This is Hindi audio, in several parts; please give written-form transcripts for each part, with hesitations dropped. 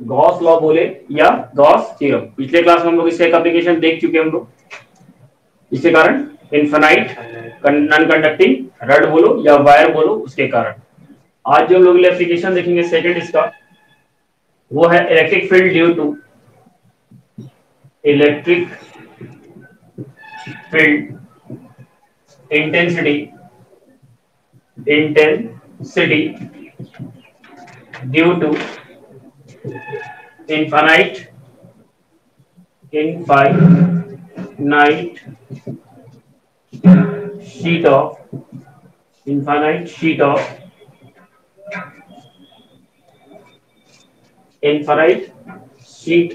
गॉस लॉ बोले या गॉस थ्योरम। पिछले क्लास में हम लोग इसका एक एप्लीकेशन देख चुके हैं हम लोग। इसके कारण इनफाइनाइट नॉन कंडक्टिंग रड बोलो या वायर बोलो, उसके कारण आज जो हम लोग एप्लीकेशन देखेंगे सेकंड इसका, वो है electric field due to electric field intensity due to infinite sheet of infinite sheet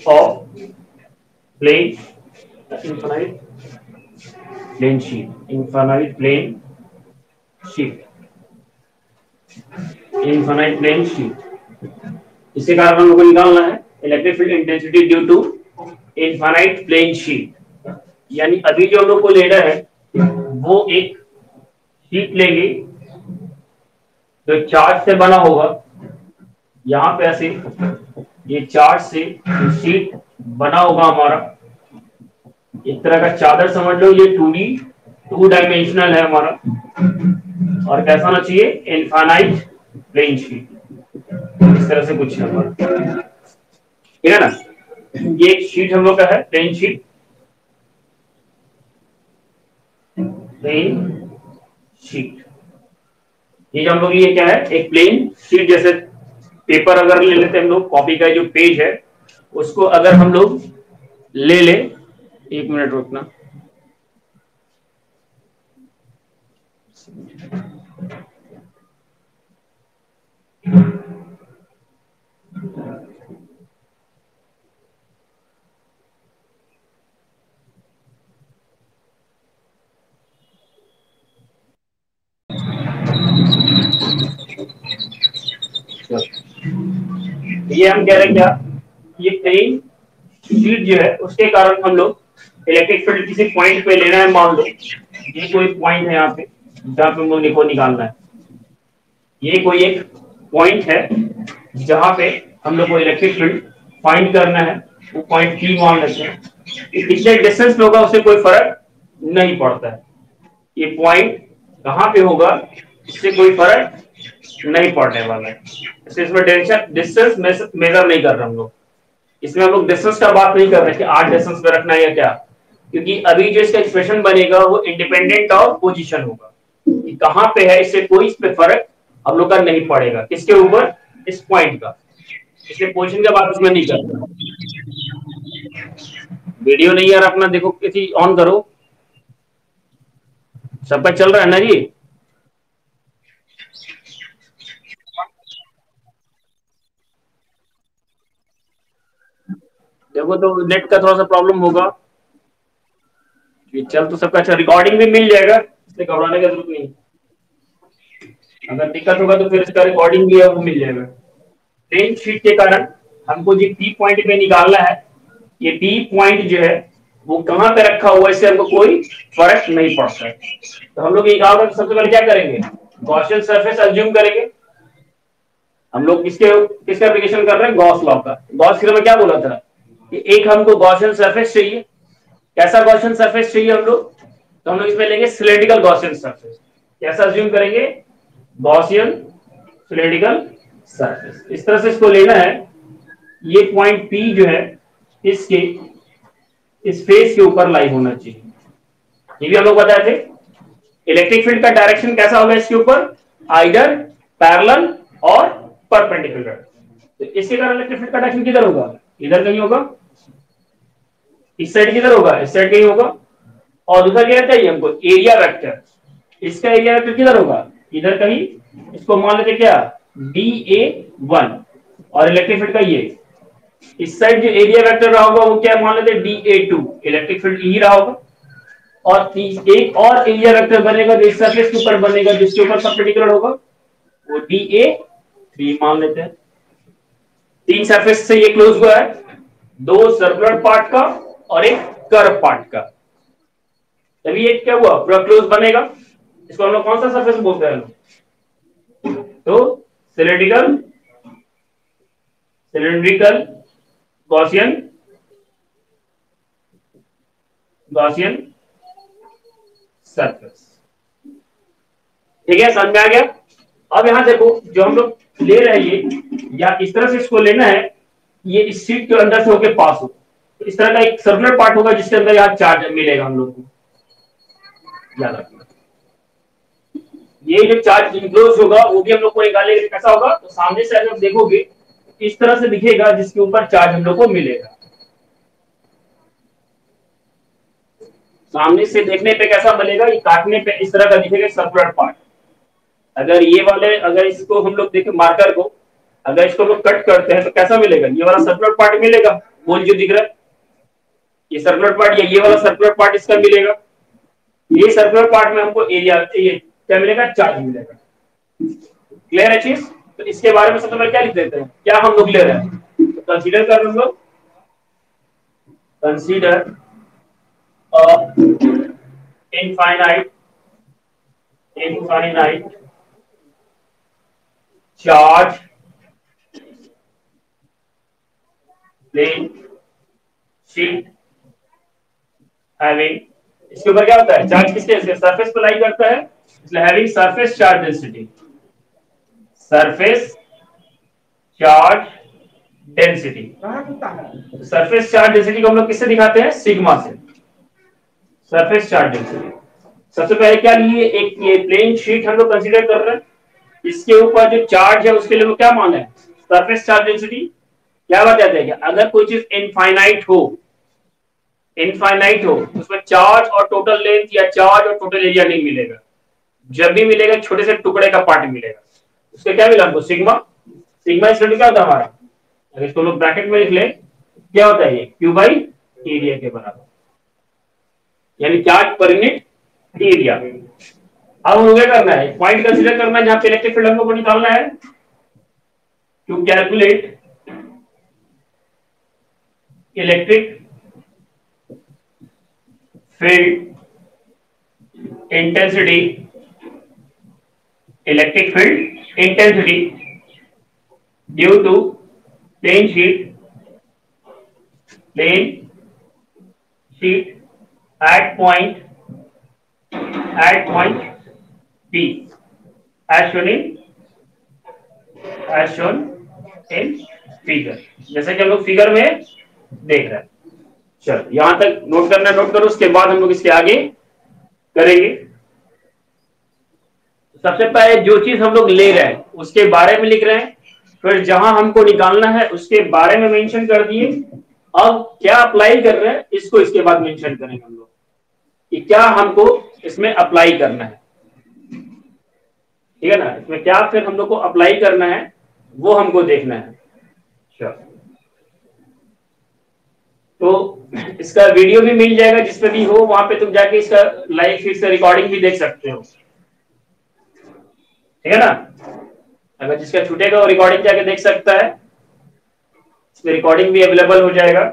of plane infinite plane sheet। इसके कारण हम लोग को निकालना है electric field intensity due to infinite plane sheet. यानी अभी जो हम लोग को लेना है वो एक शीट लेंगे जो चार्ज से बना होगा। यहाँ पे ऐसे ये चार्ज से शीट बना होगा हमारा, एक तरह का चादर समझ लो। ये 2D 2 डायमेंशनल है हमारा, और कैसा होना चाहिए, इनफाइनाइट प्लेन शीट। इस तरह से कुछ है हमारा, ठीक है ना। ये एक शीट हम लोग का है, प्लेन शीट। ये जो हम लोग, ये क्या है, एक प्लेन शीट जैसे पेपर अगर ले लेते हैं हम लोग, कॉपी का जो पेज है उसको अगर हम लोग ले ले, एक मिनट रुकना। ये हम कह रहे हैं क्या, ये प्लेन शीट जो है उसके कारण हम लोग इलेक्ट्रिक फील्ड किसी पॉइंट पे लेना है। मान लो ये कोई पॉइंट है यहाँ पे जहां पे हम लोग को निकालना है। ये कोई एक पॉइंट है जहां पे हम लोग को इलेक्ट्रिक फील्ड फाइंड करना है। वो पॉइंट P मान लेते हैं। कितने डिस्टेंस पे होगा उससे कोई फर्क नहीं पड़ता है। ये पॉइंट कहाँ पे होगा इससे कोई फर्क नहीं पड़ने वाला है। इसमें डिस्टेंस मेजर नहीं कर रहे हम लोग। इसमें हम लोग डिस्टेंस का बात नहीं कर रहे कि 8 डिस्टेंस पे रखना है या क्या, क्योंकि अभी जो इसका एक्सप्रेशन बनेगा वो इंडिपेंडेंट ऑफ पोजीशन होगा कि कहां पे है। इससे कोई इस पे फर्क हम लोग का नहीं पड़ेगा। किसके ऊपर, इस पॉइंट का। इसलिए पोजीशन का बात इसमें नहीं करना। वीडियो नहीं यार अपना देखो, किसी ऑन करो। सबका चल रहा है ना जी। देखो तो नेट का थोड़ा सा प्रॉब्लम होगा। चल तो सबका अच्छा, रिकॉर्डिंग भी मिल जाएगा, इसलिए घबराने की जरूरत नहीं। अगर दिक्कत होगा तो फिर इसका रिकॉर्डिंग भी है वो मिल जाएगा। प्लेन शीट के कारण हमको जो P पॉइंट पे निकालना है, ये P पॉइंट जो है वो कहां पे रखा हुआ है इससे हमको कोई फर्क नहीं पड़ता है। तो हम लोग एक और सबसे पहले क्या करेंगे, गॉसियन सरफेस अज्यूम करेंगे। हम लोग किसका एप्लीकेशन कर रहे हैं, गॉस लॉ का। गॉस थ्योरम में क्या बोला था कि एक हमको गॉसियन सरफेस चाहिए। कैसा गॉसियन सरफेस चाहिए हम लोग, तो हम लोग इसमें लेंगे सिलेंड्रिकल गॉसियन सरफेस। कैसा अज्यूम करेंगे, गॉसियन सिलेंड्रिकल सरफेस। इस तरह से इसको लेना है। ये पॉइंट P जो है इसके इस फेस के ऊपर लाई होना चाहिए। ये भी हम लोग बताए थे। इलेक्ट्रिक फील्ड का डायरेक्शन कैसा होगा इसके ऊपर, आइदर पैरेलल और परपेंडिकुलर। तो इसके कारण इलेक्ट्रिक फील्ड का डायरेक्शन किधर होगा, इधर कहीं होगा। इस साइड किधर होगा, इस साइड कहीं होगा। और दूसरा क्या चाहिए हमको, एरिया वेक्टर। इसका एरिया वेक्टर किधर होगा, इधर कहीं। इसको मान लेते क्या, dA1। और इलेक्ट्रिक फील्ड का ये इस साइड जो एरिया वेक्टर रहा होगा वो क्या मान लेते, dA2। इलेक्ट्रिक फील्ड E रहा होगा। और एक और एरिया वेक्टर बनेगा जो इस सरफेस के ऊपर बनेगा, जिसके ऊपर परपेंडिकुलर होगा, वो dA3 मान लेते हैं। 3 सरफेस से ये क्लोज हुआ है, 2 सर्कुलर पार्ट का और एक कर्व पार्ट का। तभी ये क्या हुआ, पूरा क्लोज बनेगा। इसको हम लोग कौन सा सरफेस बोलते हैं, तो सिलेंड्रिकल गॉसियन गॉसियन सरफेस। ठीक है, समझ में आ गया। अब यहां देखो जो हम लोग ले रहे हैं ये, या इस तरह से इसको लेना है, ये इस शीट के अंदर से होके पास हो, तो इस तरह का एक सर्कुलर पार्ट होगा जिसके अंदर यहाँ चार्ज मिलेगा हम लोग को, याद रखना। ये जो चार्ज इंक्लोज होगा वो भी हम लोग को निकालेंगे, कैसा होगा, तो सामने से अगर देखोगे इस तरह से दिखेगा जिसके ऊपर चार्ज हम लोग को मिलेगा। सामने से देखने पे कैसा बनेगा, ये काटने पे इस तरह का दिखेगा सर्कुलर पार्ट। अगर ये वाले, अगर इसको हम लोग देखें मार्कर को, अगर इसको हम लोग कट करते हैं तो कैसा मिलेगा, ये वाला सर्कुलर पार्ट मिलेगा, गोल जो दिख रहा है ये सर्कुलर पार्ट, या ये वाला सर्कुलर पार्ट इसका मिलेगा। ये सर्कुलर पार्ट में हमको एरिया, ये क्या मिलेगा, चार्ज मिलेगा। क्लियर है चीज। तो इसके बारे में सबसे पहले क्या लिख देते हैं, क्या हम लोग ले रहे हैं, तो कंसीडर कर हम लोग, consider infinite charge plane sheet having, इसके ऊपर क्या होता है, चार्ज किसके सरफेस पर लाई करता है, इसलिए having surface charge density, surface charge density. Surface charge density को हम लोग किससे दिखाते हैं, सिग्मा से, सरफेस चार्ज डेंसिटी। सबसे पहले क्या लिए, एक ये प्लेन शीट हम लोग कंसीडर कर रहे हैं, इसके ऊपर जो चार्ज है उसके लिए वो क्या मान है, सरफेस चार्ज डेंसिटी। क्या बताते हैं कि अगर कोई चीज इनफाइनाइट हो, उसमें चार्ज और टोटल लेंथ या चार्ज और टोटल एरिया नहीं मिलेगा, जब भी मिलेगा छोटे से टुकड़े का पार्ट मिलेगा, उसका क्या मिला हमको, सिग्मा। सिग्मा इस क्या होता है हमारा, अगर इसको लोग ब्रैकेट में लिख ले, क्या होता है ये, क्यू बाई एरिया के बराबर, यानी चार्ज पर यूनिट एरिया। अब हमें क्या करना है, पॉइंट कंसीडर करना है जहां पे इलेक्ट्रिक फील्ड हमको निकालना है, to calculate electric field intensity, electric field intensity due to plane sheet at point P as shown in figure, जैसे कि हम लोग फिगर में देख रहे हैं। चलो यहां तक नोट करना, नोट करो, उसके बाद हम लोग इसके आगे करेंगे। सबसे पहले जो चीज हम लोग ले रहे हैं उसके बारे में लिख रहे हैं, फिर जहां हमको निकालना है उसके बारे में मेंशन कर दिए। अब क्या अप्लाई कर रहे हैं इसको इसके बाद मेंशन करेंगे हम लोग कि क्या हमको इसमें अप्लाई करना है, ठीक है ना, इसमें क्या फिर हम लोग को अप्लाई करना है वो हमको देखना है। चलो तो इसका वीडियो भी मिल जाएगा, जिसपे भी हो वहां पे तुम जाके इसका लाइव फिर से रिकॉर्डिंग भी देख सकते हो, ठीक है ना। अगर जिसका छूटेगा वो रिकॉर्डिंग जाके देख सकता है, इसमें रिकॉर्डिंग भी अवेलेबल हो जाएगा।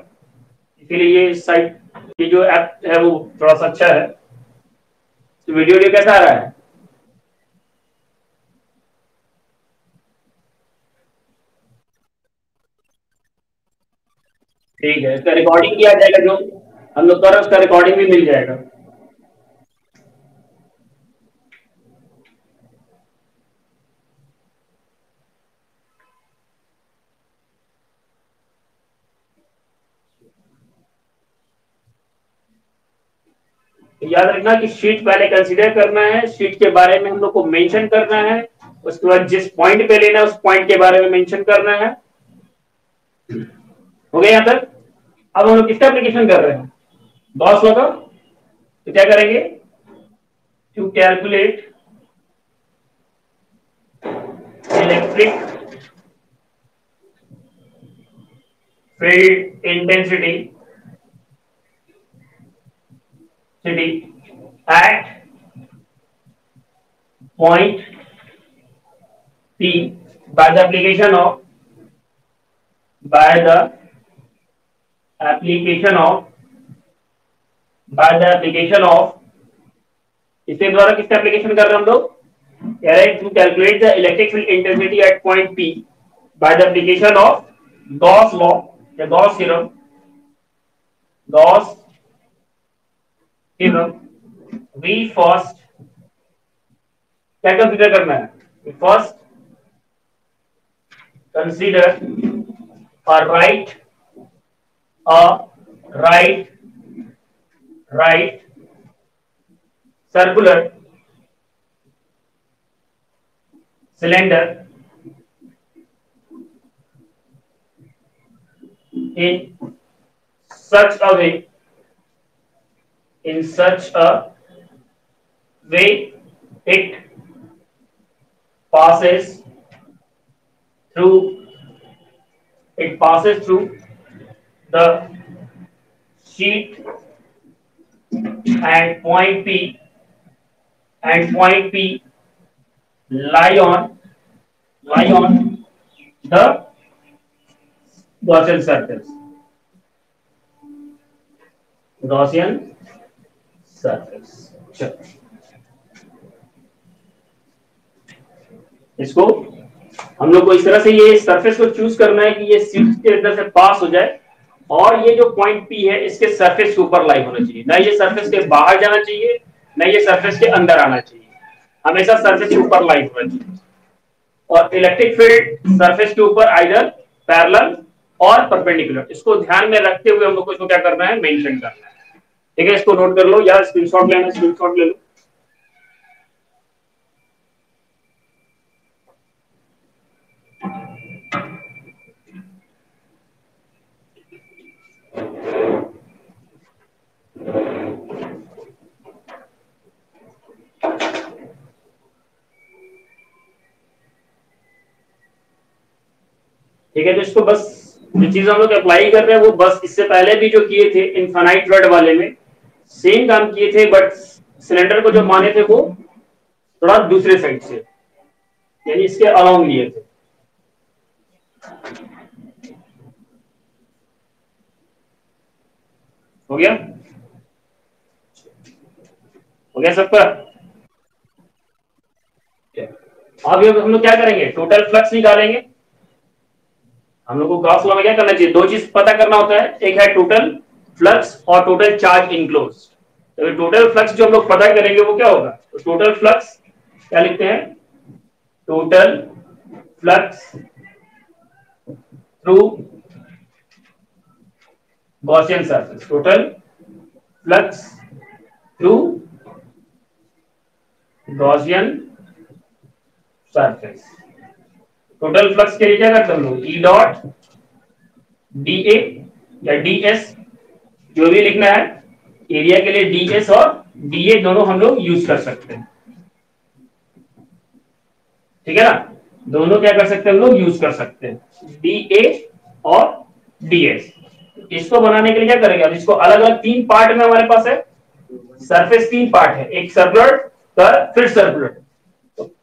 इसीलिए ये साइट, ये जो ऐप है वो थोड़ा सा अच्छा है। तो वीडियो कैसा आ रहा है, ठीक है, इसका रिकॉर्डिंग किया जाएगा, जो हम लोग कर रहे हैं उसका रिकॉर्डिंग भी मिल जाएगा। याद रखना कि शीट पहले कंसीडर करना है, शीट के बारे में हम लोग को मेंशन करना है, उसके बाद जिस पॉइंट पे लेना है उस पॉइंट के बारे में मेंशन करना है। हो गया यहां तक। अब हम लोग किसका एप्लीकेशन कर रहे हैं, गॉस लॉ का। तो क्या करेंगे, to calculate electric field intensity at point P by the application of इसके द्वारा किसका एप्लीकेशन कर रहे हैं हम लोग, कह रहे हैं to calculate the electric field intensity at point P by the application of Gauss law या Gauss theorem, Gauss theorem, we first क्या कंसीडर करना है, first consider a right circular cylinder in such a way it passes through the sheet and point P lie on the Gaussian surface. चलो इसको हम लोग को इस तरह से ये सरफेस को चूज करना है कि ये शीट के अंदर से पास हो जाए और ये जो पॉइंट पी है इसके सरफेस के ऊपर लाई होना चाहिए, ना ये सरफेस के बाहर जाना चाहिए ना ये सरफेस के अंदर आना चाहिए, हमेशा सरफेस के ऊपर लाई होना चाहिए। और इलेक्ट्रिक फील्ड सरफेस के ऊपर आइदर पैरेलल और परपेंडिकुलर, इसको ध्यान में रखते हुए हम लोग को इसको क्या करना है, मेंशन करना है। ठीक है, इसको नोट कर लो या स्क्रीनशॉट लेना, स्क्रीनशॉट ले लो। ठीक है, तो इसको बस जो चीज हम लोग अप्लाई कर रहे हैं वो बस इससे पहले भी जो किए थे इनफाइनाइट फ्लड वाले में सेम काम किए थे, बट सिलेंडर को जो माने थे वो थोड़ा दूसरे साइड से, यानी इसके अलोंग लिए थे। हो गया सबका? अब हम लोग क्या करेंगे, टोटल फ्लक्स निकालेंगे। हम लोग को गॉस लॉ में क्या करना चाहिए, दो चीज पता करना होता है, एक है टोटल फ्लक्स और टोटल चार्ज इनक्लोज्ड। तो टोटल फ्लक्स जो हम लोग पता करेंगे वो क्या होगा, तो टोटल फ्लक्स क्या लिखते हैं, total flux through Gaussian surface, total flux through Gaussian surface. Total flux के लिए क्या करते हैं हम लोग, ई डॉट डी ए या डी एस, जो भी लिखना है, एरिया के लिए डी एस और डी ए दोनों हम लोग यूज कर सकते हैं। ठीक है ना, दोनों क्या कर सकते हैं हम लोग, यूज कर सकते हैं, डी ए और डी एस। इसको बनाने के लिए क्या करेंगे, अब इसको अलग अलग तीन पार्ट में हमारे पास है, सरफेस तीन पार्ट है, एक सर्कुलर कर्व फिर सर्कुलर।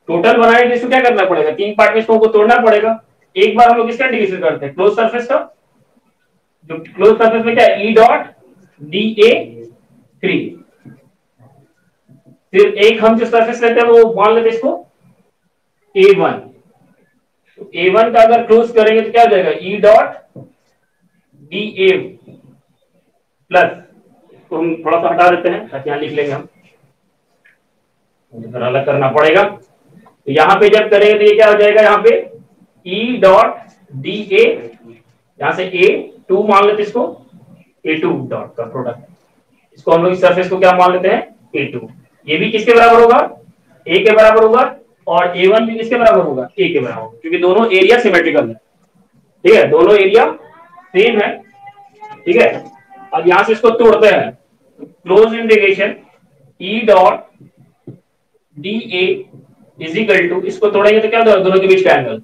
टोटल बनाने के लिए इसको क्या करना पड़ेगा, तीन पार्ट में इसको तोड़ना पड़ेगा। एक बार हम लोग इसका इंटीग्रेशन करते हैं क्लोज सरफेस का, जो क्लोज सरफेस में क्या है, ई डॉट डी ए 3, फिर एक हम जो सरफेस लेते हैं वो मान लेते हैं इसको A1। तो A1 का अगर क्लोज करेंगे तो क्या हो जाएगा, ई डॉट डी ए प्लस, तो हम थोड़ा सा हटा देते हैं ताकि यहां लिख लेंगे हम, फिर अलग करना पड़ेगा। तो यहां पे जब करेंगे तो ये क्या हो जाएगा, यहाँ पे ई डॉट डी ए, यहां से A2 मान लेते इसको, A2 डॉट का प्रोडक्ट, इसको हम लोग इस सरफेस को क्या मान लेते हैं, A2। ये भी किसके बराबर होगा, A के बराबर होगा, और A1 भी किसके बराबर होगा, A के बराबर होगा, क्योंकि दोनों एरिया सिमेट्रिकल है। ठीक है, दोनों एरिया सेम है। ठीक है, अब यहां से इसको तोड़ते हैं, close integration E dot D A is equal to, इसको तोड़ेंगे तो क्या होगा, दोनों के बीच का एंगल,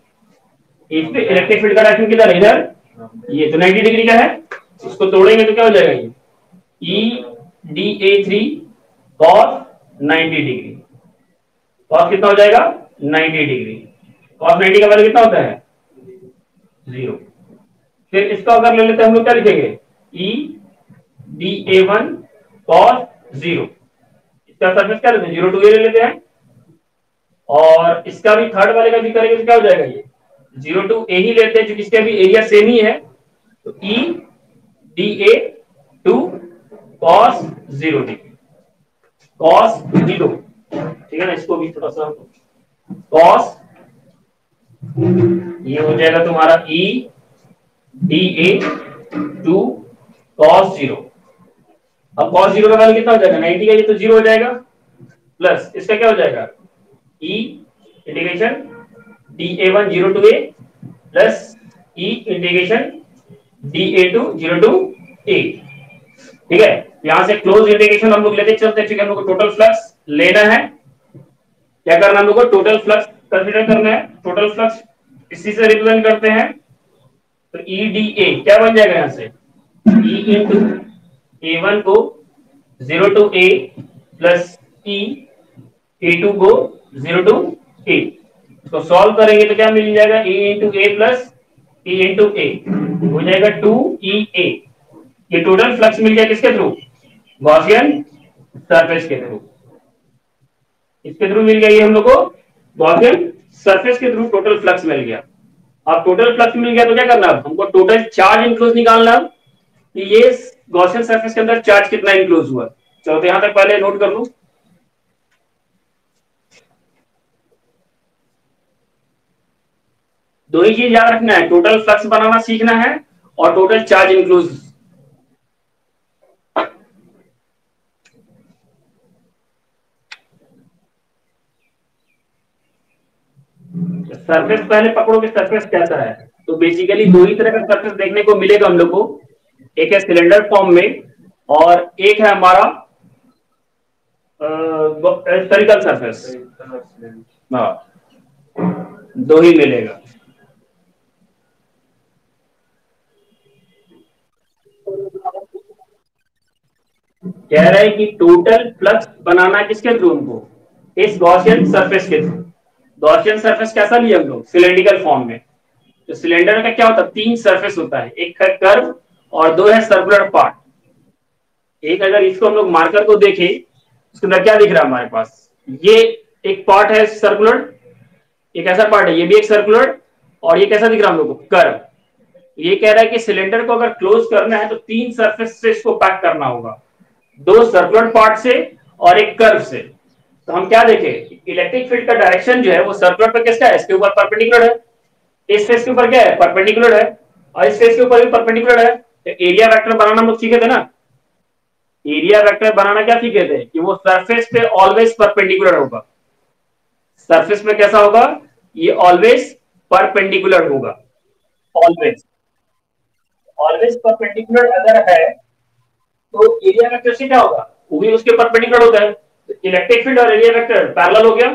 इस पे इलेक्ट्रिक फील्ड का डायरेक्शन किधर है, इधर, ये तो 90 डिग्री का है, इसको तोड़ेंगे तो क्या हो जाएगा, ये E D A 3 cos 90 degree, cos कितना हो जाएगा, 90 डिग्री, कॉस 90 का वैल्यू कितना होता है, 0। फिर इसको अगर ले लेते हैं हम लोग, क्या लिखेंगे, ई डी ए 1 कॉस 0, इसका सरफेस क्या लेते हैं, 0 to a ले लेते हैं, और इसका भी थर्ड वाले का भी करेंगे तो क्या हो जाएगा, ये 0 to a ही लेते हैं, क्योंकि इसका भी एरिया सेम ही है, तो E D A to cos 0 degree, cos 0, ठीक है ना। इसको भी थोड़ा सा कॉस, ये हो जाएगा तुम्हारा E D A to cos 0। अब cos 0 का वैल्यू कितना हो जाएगा 90 का, ये तो 0 हो जाएगा, प्लस इसका क्या हो जाएगा e integration dA1 0 to a plus e integration dA2 0 to a, ठीक है। यहां से क्लोज इंटीग्रेशन हम लोग लेते चलते हैं, क्योंकि हम लोग को टोटल फ्लक्स लेना है। क्या करना है हम लोग को, टोटल फ्लक्स कंसीडर करना है। टोटल फ्लक्स इसी से रिप्रेजेंट करते हैं, तो ई डी ए क्या बन जाएगा यहां से e इंटू A1 को 0 to a plus e A2 को 0 टू a। तो सॉल्व करेंगे तो क्या मिल जाएगा e इंटू ए प्लस e इंटू ए हो जाएगा 2EA। ये टोटल फ्लक्स मिल गया किसके थ्रू, गॉसियन सरफेस के थ्रू। इसके थ्रू मिल गया ये हम लोग को, गॉसियन सरफेस के थ्रू टोटल फ्लक्स मिल गया। अब टोटल फ्लक्स मिल गया तो क्या करना है हमको, टोटल चार्ज इनक्लोज निकालना कि ये गॉसियन सरफेस के अंदर चार्ज कितना इनक्लोज हुआ। चलो तो यहां तक पहले नोट कर लूं। दो ही चीज याद रखना है, टोटल फ्लक्स बनाना सीखना है और टोटल चार्ज इनक्लोज। सरफेस पहले पकड़ो कि सरफेस कैसा है। तो बेसिकली दो ही तरह का सरफेस देखने को मिलेगा हम लोग को, एक है सिलेंडर फॉर्म में और एक है हमारा स्फेरिकल सरफेस। हाँ, दो ही मिलेगा। कह रहा है कि टोटल फ्लक्स बनाना किसके थ्रू हमको, इस गॉसियन सरफेस के थ्रू। गॉसियन सरफेस कैसा लिया हम लोग, सिलेंड्रिकल फॉर्म में। तो सिलेंडर का क्या होता है, तीन सरफेस होता है, एक है कर्व और दो है सर्कुलर पार्ट। एक अगर इसको हम लोग मार्कर को देखें, इसके अंदर क्या दिख रहा है हमारे पास, ये एक पार्ट है सर्कुलर, एक ऐसा पार्ट है, ये भी एक सर्कुलर, और ये कैसा दिख रहा है हम लोग को, कर्व। ये कह रहा है कि सिलेंडर को अगर क्लोज करना है तो तीन सरफेस से इसको पैक करना होगा, दो सर्कुलर पार्ट से और एक कर्व से। तो हम क्या देखें, इलेक्ट्रिक फील्ड का डायरेक्शन जो है वो सर्कुलर पर किसका है, इसके ऊपर परपेंडिकुलर है। इस फेस के ऊपर क्या है, परपेंडिकुलर है, और इस फेस के ऊपर भी परपेंडिकुलर है। तो एरिया वेक्टर बनाना हम लोग सीखे थे ना, एरिया वेक्टर बनाना क्या सीखे थे कि वो सरफेस पे ऑलवेज परपेंडिकुलर होगा। सरफेस पे कैसा होगा, ये ऑलवेज परपेंडिकुलर होगा, ऑलवेज ऑलवेज परपेंडिकुलर अगर है तो एरिया वेक्टर से क्या होगा, वो भी उसके परपेंडिकुलर होता है। तो इलेक्ट्रिक फील्ड और एरिया वेक्टर पैरेलल हो गया,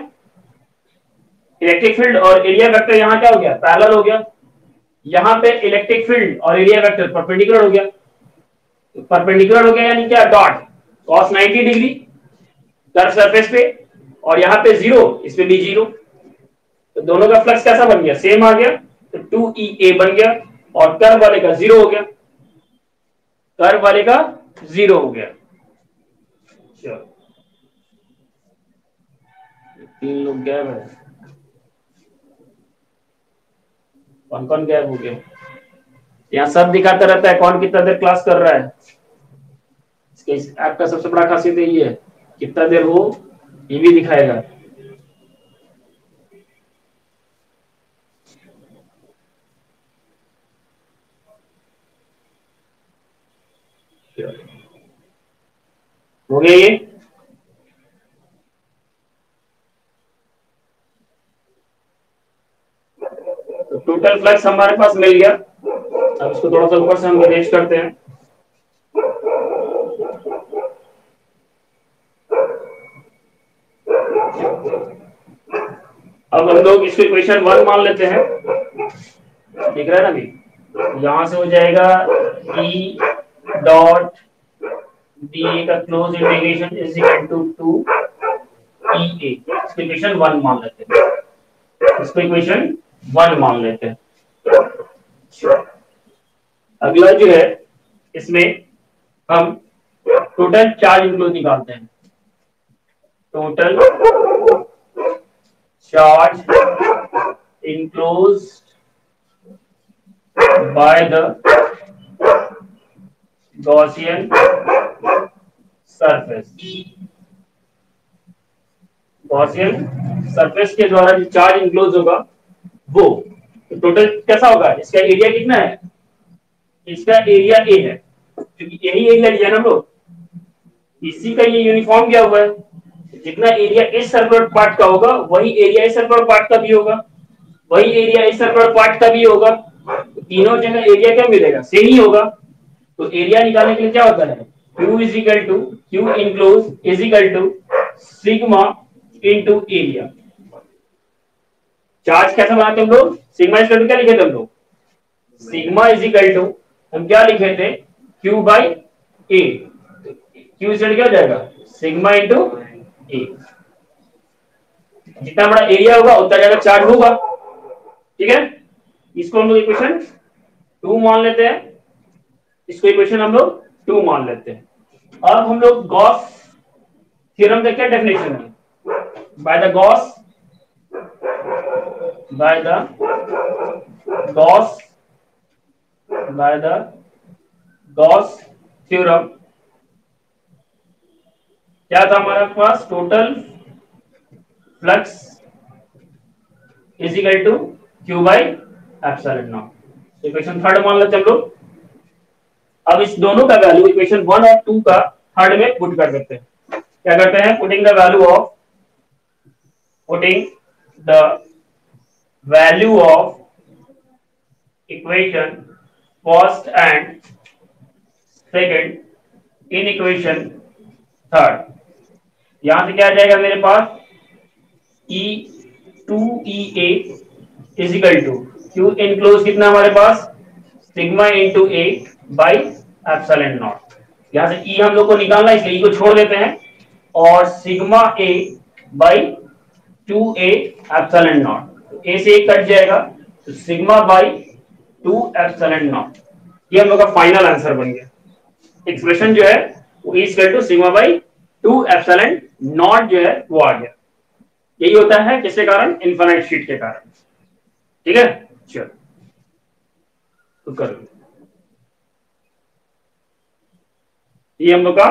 इलेक्ट्रिक फील्ड और एरिया वेक्टर यहां क्या हो गया, पैरेलल हो गया। यहां पे इलेक्ट्रिक फील्ड और एरिया वेक्टर परपेंडिकुलर हो गया, तो परपेंडिकुलर हो गया यानी क्या, dot cos 90 degree curve surface पे, और यहाँ पे 0, इस पे भी 0। तो दोनों का फ्लक्स कैसा बन गया, सेम आ गया, तो 2EA बन गया, और कर्व वाले का 0 हो गया, कर्व वाले का 0 हो गया। चलो तीन लोग गैप है, कौन कौन गैप हो गया, यहाँ सब दिखाता रहता है कौन कितना देर क्लास कर रहा है। इस ऐप का सबसे बड़ा खासियत यही है, कितना देर हो ये भी दिखाएगा। हो गया ये, तो टोटल फ्लक्स हमारे पास मिल गया। अब इसको थोड़ा सा ऊपर से हम अरेंज करते हैं। अब हम लोग इसको इक्वेशन 1 मान लेते हैं, दिख रहा है ना अभी। यहां से हो जाएगा ई डॉट डी का close integration is equal to 2EA। इसको इक्वेशन 1 मान लेते हैं, इसको इक्वेशन 1 मान लेते हैं। अगला जो है इसमें हम टोटल चार्ज इनक्लोज निकालते हैं। Total charge enclosed by the Gaussian surface, Gaussian surface के द्वारा जो चार्ज इंक्लोज होगा वो तो टोटल कैसा होगा, इसका एरिया कितना है, इसका एरिया ए है क्योंकि यही एरिया लिया ना हम लोग, इसी का ये यूनिफॉर्म क्या हुआ है, जितना एरिया इस सर्कुलर पार्ट का होगा वही एरिया इस सर्कुलर पार्ट का भी होगा, वही एरिया इस सर्कुलर पार्ट का भी होगा, तो तीनों जगह एरिया क्या मिलेगा, सेम ही होगा। तो एरिया निकालने के लिए क्या होता है, Q is equal to Q enclose is equal to sigma into area. Charge कैसा बनाते हम लोग, सिग्मा इज इक्वल टू क्या लिखे थे हम लोग, सिग्मा इज इक्वल टू हम क्या लिखे थे Q by A, Q is क्या हो जाएगा सिग्मा इनटू ए, जितना बड़ा एरिया होगा उतना ज्यादा चार्ज होगा, ठीक है। इसको हम लोग इक्वेशन 2 मान लेते हैं, इसको इक्वेशन हम लोग 2 मान लेते हैं। अब हम लोग गॉस थ्योरम का क्या डेफिनेशन है, by the Gauss by the Gauss theorem क्या था हमारे पास, total flux is equal to q by epsilon naught. Equation third मान लेते हैं हम लोग। अब इस दोनों का वैल्यू इक्वेशन 1 और 2 का थर्ड में पुट कर देते हैं, क्या करते हैं, putting the value of equation first and second in equation third. यहां से क्या आ जाएगा मेरे पास E2EA is equal to Q enclose कितना हमारे पास sigma into a by epsilon naught. यहां से E हम लोग को निकालना है इसलिए E को छोड़ देते हैं और sigma A by 2A epsilon naught, a से एक कट जाएगा तो सिग्मा बाई 2 एप्सिलॉन नॉट, ये हम लोग का फाइनल आंसर बन गया। एक्सप्रेशन जो है वो is equal to sigma by 2 epsilon naught जो है वो आ गया। यही होता है किसके कारण, इनफाइनाइट शीट के कारण, ठीक है। चलो तो कर ये हम लोग का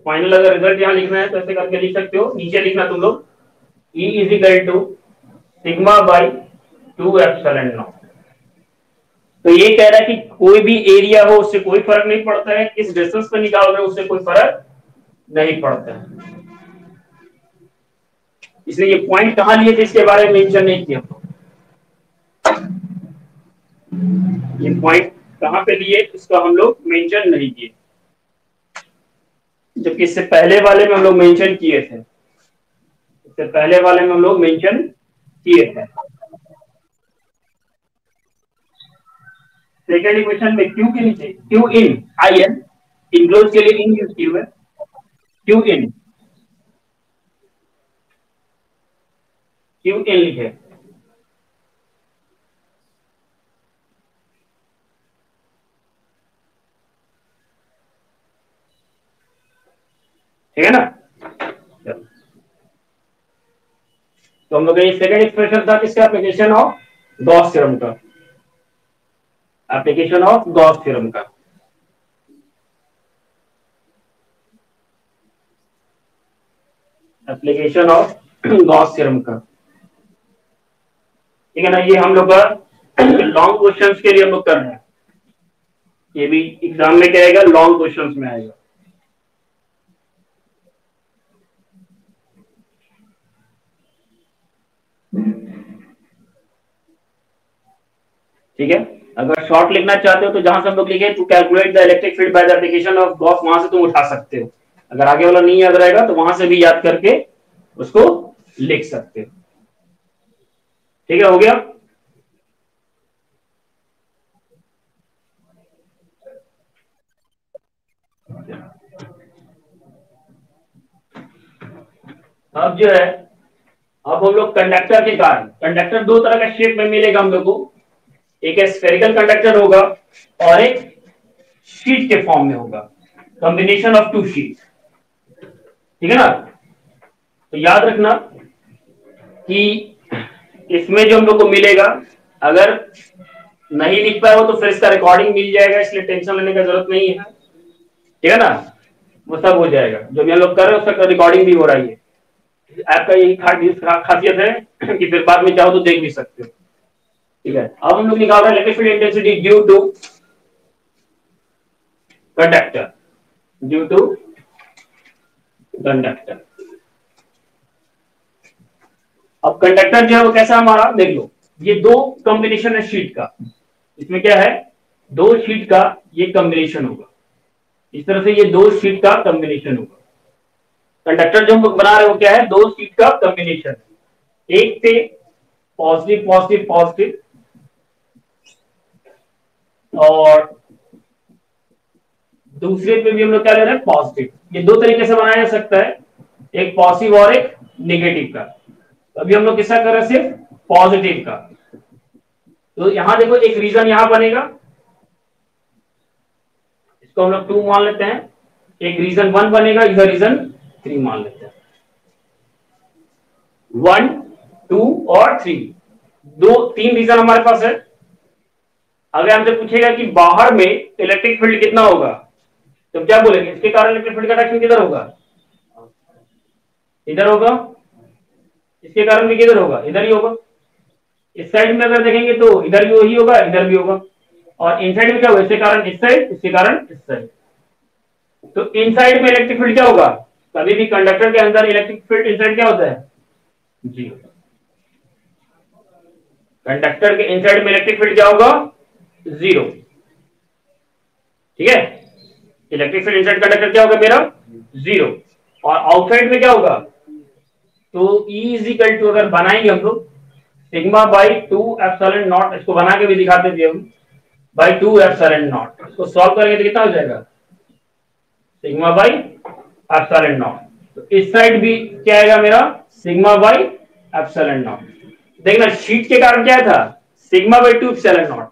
फाइनल अगर रिजल्ट यहां लिखना है तो ऐसे करके लिख सकते हो, नीचे लिखना तुम लोग E is equal to sigma by 2 epsilon naught. तो ये कह रहा है कि कोई भी एरिया हो उससे कोई फर्क नहीं पड़ता है, किस डिस्टेंस पे निकाल रहे हो उससे कोई फर्क नहीं पड़ता है, इसलिए ये पॉइंट कहां लिए थे इसके बारे में मेंशन नहीं किया, ये पॉइंट कहां पे लिए इसका हम लोग मेंशन नहीं किए, जबकि इससे पहले वाले में हम लोग मेंशन किए थे, इससे पहले वाले में हम लोग मेंशन किए थे। सेकेंड इक्वेशन में क्यू के नीचे Q in I N enclose के लिए इन यूज किए हुए, क्यू इन लिखे, ठीक है ना। तो हम लोग ये सेकेंड एक्सप्रेशन था किसका, एप्लीकेशन ऑफ गॉस थ्योरम का, एप्लीकेशन ऑफ गॉस थ्योरम का। एप्लीकेशन ऑफ गॉस थ्योरम का, ठीक है ना। ये हम लोग का लॉन्ग क्वेश्चंस के लिए हम लोग कर रहे हैं, ये भी एग्जाम में क्या आएगा, लॉन्ग क्वेश्चंस में आएगा। ठीक है, अगर शॉर्ट लिखना चाहते हो तो जहां से हम लोग लिखे to calculate the electric field by the application of Gauss, वहां से तुम उठा सकते हो, अगर आगे वाला नहीं याद रहेगा तो वहां से भी याद करके उसको लिख सकते हो, ठीक है। हो गया, अब जो है अब हम लोग कंडक्टर के कारण, कंडक्टर दो तरह का शेप में मिलेगा हम लोग को, एक स्फेरिकल कंडक्टर होगा और एक शीट के फॉर्म में होगा, कॉम्बिनेशन ऑफ 2 शीट, ठीक है ना। तो याद रखना कि इसमें जो हम लोग को मिलेगा, अगर नहीं लिख पाए हो तो फिर इसका रिकॉर्डिंग मिल जाएगा, इसलिए टेंशन लेने का जरूरत नहीं है। ठीक है ना, वो सब हो जाएगा। जो भी हम लोग कर रहे हैं उसका रिकॉर्डिंग भी हो रही है। ऐप का यही खासियत है कि फिर बाद में चाहो तो देख भी सकते हो। ठीक है, अब हम लोग निकाल रहे हैं electric field intensity due to conductor, due to conductor. अब कंडक्टर जो है वो कैसा हमारा देख लो, ये दो कॉम्बिनेशन है शीट का, इसमें क्या है, दो शीट का ये कॉम्बिनेशन होगा, इस तरह से ये दो शीट का कॉम्बिनेशन होगा। कंडक्टर जो हम लोग बना रहे हो क्या है, दो शीट का कॉम्बिनेशन, एक पे पॉजिटिव पॉजिटिव पॉजिटिव और दूसरे पे भी हम लोग क्या ले रहे हैं, पॉजिटिव। ये दो तरीके से बनाया जा सकता है, एक पॉजिटिव और एक निगेटिव का। अभी हम लोग किसका कर रहे हैं, सिर्फ पॉजिटिव का। तो यहां देखो एक रीजन यहां बनेगा, इसको हम लोग 2 मान लेते हैं, एक रीजन 1 बनेगा, इधर रीजन 3 मान लेते हैं। 1 2 और 3, दो 3 रीजन हमारे पास है। अगर हमसे पूछेगा कि बाहर में इलेक्ट्रिक फील्ड कितना होगा, तो क्या बोलेंगे, इसके कारण इलेक्ट्रिक फील्ड का डायरेक्शन किधर होगा, इधर होगा, इसके कारण भी किधर होगा, इधर ही होगा। इस साइड में अगर देखेंगे तो इधर भी वही होगा, इधर भी होगा, और इन साइड में क्या होगा, इसके कारण इस साइड, इसके कारण इस साइड। तो इन साइड में इलेक्ट्रिक फील्ड क्या होगा, कभी भी कंडक्टर के अंदर इलेक्ट्रिक फील्ड इन साइड क्या होता है, जीरो। कंडक्टर के इन साइड में इलेक्ट्रिक फील्ड क्या होगा, जीरो। ठीक है, इलेक्ट्रिक फील्ड इनसाइड कंडक्टर क्या होगा मेरा, जीरो। और आउटसाइड में क्या होगा, तो E इज इक्वल टू, अगर बनाएंगे हम लोग, सिग्मा बाई 2 एप्सिलॉन नॉट, इसको बना के भी दिखाते थे हम, बाई 2 एप्सिलॉन नॉट। इसको सॉल्व करेंगे तो कितना हो जाएगा, सिग्मा बाई एप्सिलॉन नॉट। तो इस साइड भी क्या आएगा मेरा, सिग्मा बाई एप्सिलॉन नॉट। देखना शीट के कारण क्या था, सिग्मा बाई 2 एप्सिलॉन नॉट,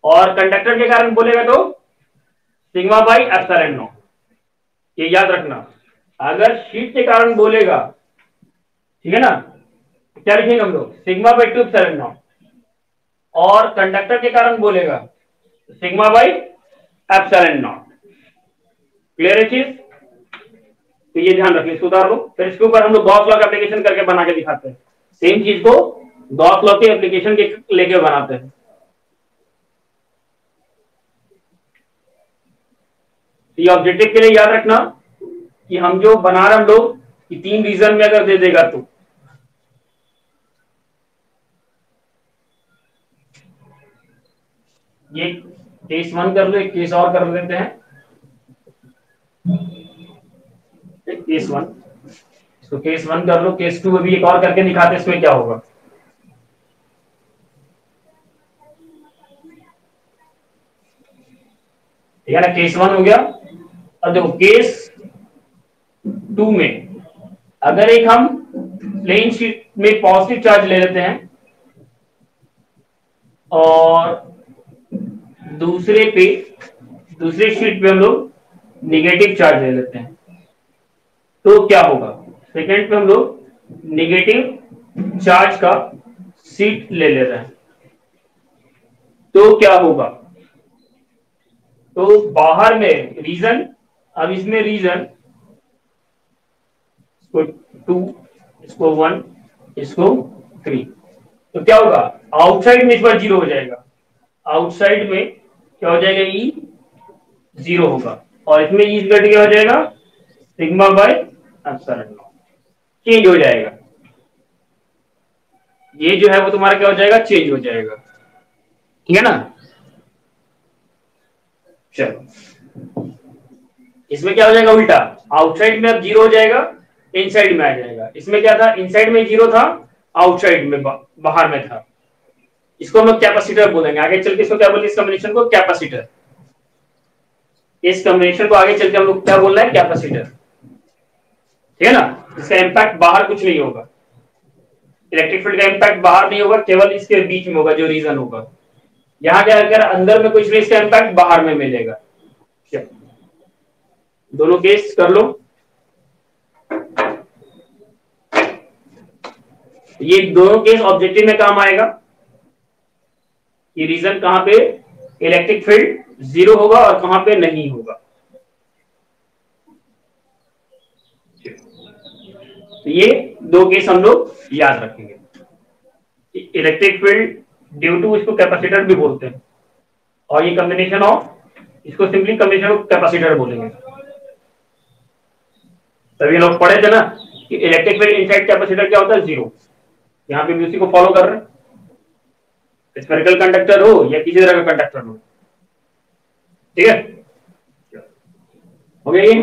और कंडक्टर के कारण बोलेगा तो सिग्मा बाई एप्सिलॉन नॉट। ये याद रखना, अगर शीट के कारण बोलेगा, ठीक है ना, क्या लिखेंगे हम लोग, सिग्मा बाई 2 एप्सिलॉन नॉट, और कंडक्टर के कारण बोलेगा sigma by epsilon not. Clear है चीज, तो ये ध्यान रखिए, इसको उतार लो। फिर इसके ऊपर हम लोग गॉस लॉ का एप्लीकेशन करके बना के दिखाते हैं, सेम चीज को गॉस लॉ के एप्लीकेशन के लेके बनाते हैं। ये ऑब्जेक्टिव के लिए याद रखना कि हम जो बना रहे हम लोग कि 3 रीजन में अगर दे देगा तो ये केस 1 कर लो, एक केस और कर लेते हैं, केस 1, इसको केस 1 कर लो, केस 2 अभी एक और करके दिखाते हैं इसमें क्या होगा। ठीक है ना, केस 1 हो गया। अब देखो केस 2 में अगर एक हम प्लेन शीट में पॉजिटिव चार्ज ले लेते हैं और दूसरे शीट पे हम लोग निगेटिव चार्ज ले लेते हैं, तो क्या होगा, सेकेंड पे हम लोग निगेटिव चार्ज का शीट ले रहे हैं, तो क्या होगा, तो बाहर में रीजन, अब इसमें रीजन, इसको 2, इसको 1, इसको 3, तो क्या होगा, आउटसाइड में इस बार 0 हो जाएगा, आउटसाइड में क्या हो जाएगा, E 0 होगा, और इसमें E घट क्या हो जाएगा, sigma bye epsilon not, change हो जाएगा। ये जो है वो तुम्हारा क्या हो जाएगा, चेंज हो जाएगा। ठीक है ना, चलो इसमें क्या हो जाएगा, उल्टा, आउटसाइड में अब 0 हो जाएगा, इनसाइड में आ जाएगा। इसमें क्या था, इनसाइड में 0 था, आउटसाइड में बाहर में था। इसको हम लोग कैपेसिटर बोलेंगे, आगे चल के इसको क्या बोलेंगे, इस कॉम्बिनेशन को कैपेसिटर। इस कॉम्बिनेशन को आगे चल के हम लोग क्या बोलना है, कैपेसिटर। ठीक है ना, इसका इंपैक्ट बाहर कुछ नहीं होगा, इलेक्ट्रिक फील्ड का इंपैक्ट बाहर नहीं होगा, केवल इसके बीच में होगा जो रीजन होगा। यहाँ क्या अगर अंदर में कुछ नहीं, इसका इंपैक्ट बाहर में मिलेगा। दोनों केस कर लो, ये दोनों केस ऑब्जेक्टिव में काम आएगा। ये रीजन कहां पे इलेक्ट्रिक फील्ड 0 होगा और कहां पे नहीं होगा। तो ये दो केस हम लोग याद रखेंगे। इलेक्ट्रिक फील्ड ड्यू टू, इसको कैपेसिटर भी बोलते हैं, और ये कॉम्बिनेशन ऑफ, इसको सिंपली कॉम्बिनेशन ऑफ कैपेसिटर बोलेंगे। तभी लोग पढ़े थे ना कि इलेक्ट्रिक फील्ड इनसाइड कैपेसिटर क्या होता है, जीरो। यहाँ पे भी उसी को फॉलो कर रहे हैं, स्फेरिकल कंडक्टर हो या किसी तरह का कंडक्टर हो। ठीक है, हो गया ये।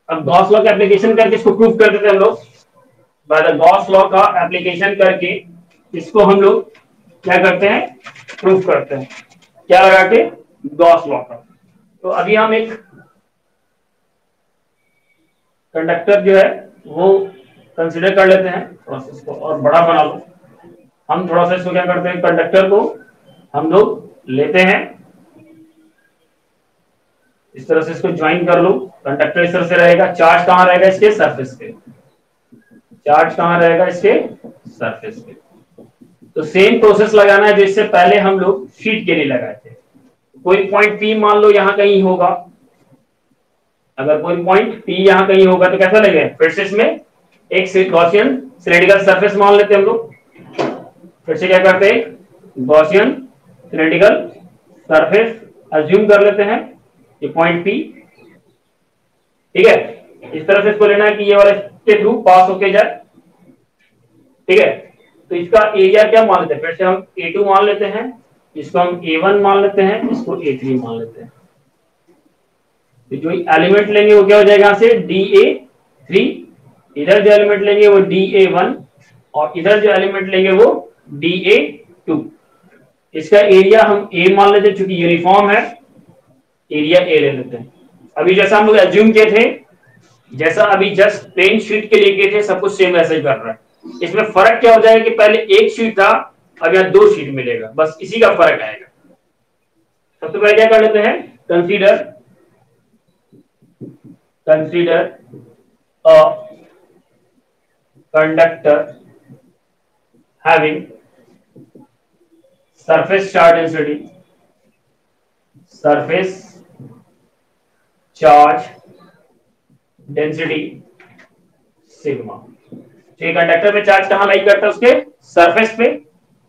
अब गॉस लॉ का एप्लीकेशन करके इसको प्रूव कर देते हैं हम लोग। बाय द गॉस लॉ का एप्लीकेशन करके इसको हम लोग क्या करते हैं, प्रूव करते हैं। क्या लगा के, गॉस लॉ का। तो अभी हम एक कंडक्टर जो है वो कंसीडर कर लेते हैं, प्रोसेस को और बड़ा बना लो। हम थोड़ा सा इसको क्या करते हैं, कंडक्टर को हम लोग लेते हैं इस तरह से, इसको ज्वाइन कर लो। कंडक्टर इस तरह से रहेगा, चार्ज कहां रहेगा, इसके सरफेस पे। चार्ज कहां रहेगा, इसके सरफेस पे। तो सेम प्रोसेस लगाना है जो इससे पहले हम लोग शीट के लिए लगाए थे। कोई पॉइंट पी मान लो यहां कहीं होगा, अगर कोई पॉइंट पी यहां कहीं होगा तो कैसा लगेगा, फिर से इसमें एक गॉसियन सिलेंड्रिकल सरफेस मान लेते हैं हम लोग। फिर से क्या करते हैं, गॉसियन सिलेंड्रिकल सरफेस अज्यूम कर लेते हैं, ये पॉइंट पी। ठीक है, इस तरह से इसको लेना है कि ये वाला इसके थ्रू पास होके जाए। ठीक है, तो इसका एरिया क्या मान लेते हैं, फिर से हम A2 मान लेते हैं, इसको हम A1 मान लेते हैं, इसको A3 मान लेते हैं। तो जो एलिमेंट लेंगे वो क्या हो जाएगा, यहां से DA3, इधर जो एलिमेंट लेंगे वो DA1, और इधर जो एलिमेंट लेंगे वो DA2। इसका एरिया हम A मान लेते हैं, चूंकि यूनिफॉर्म है, एरिया A ले लेते हैं। अभी जैसा हम लोग एज्यूम किए थे, जैसा अभी जस्ट प्लेन शीट के लिए किए थे, सब कुछ सेम वैसे ही कर रहा है। इसमें फर्क क्या हो जाएगा कि पहले एक शीट था, अब यहाँ दो शीट मिलेगा, बस इसी का फर्क आएगा। सबसे पहले क्या कर लेते हैं, consider a conductor having surface charge density, surface charge density sigma. तो कंडक्टर पे चार्ज कहां लाई करता है, उसके सरफेस पे,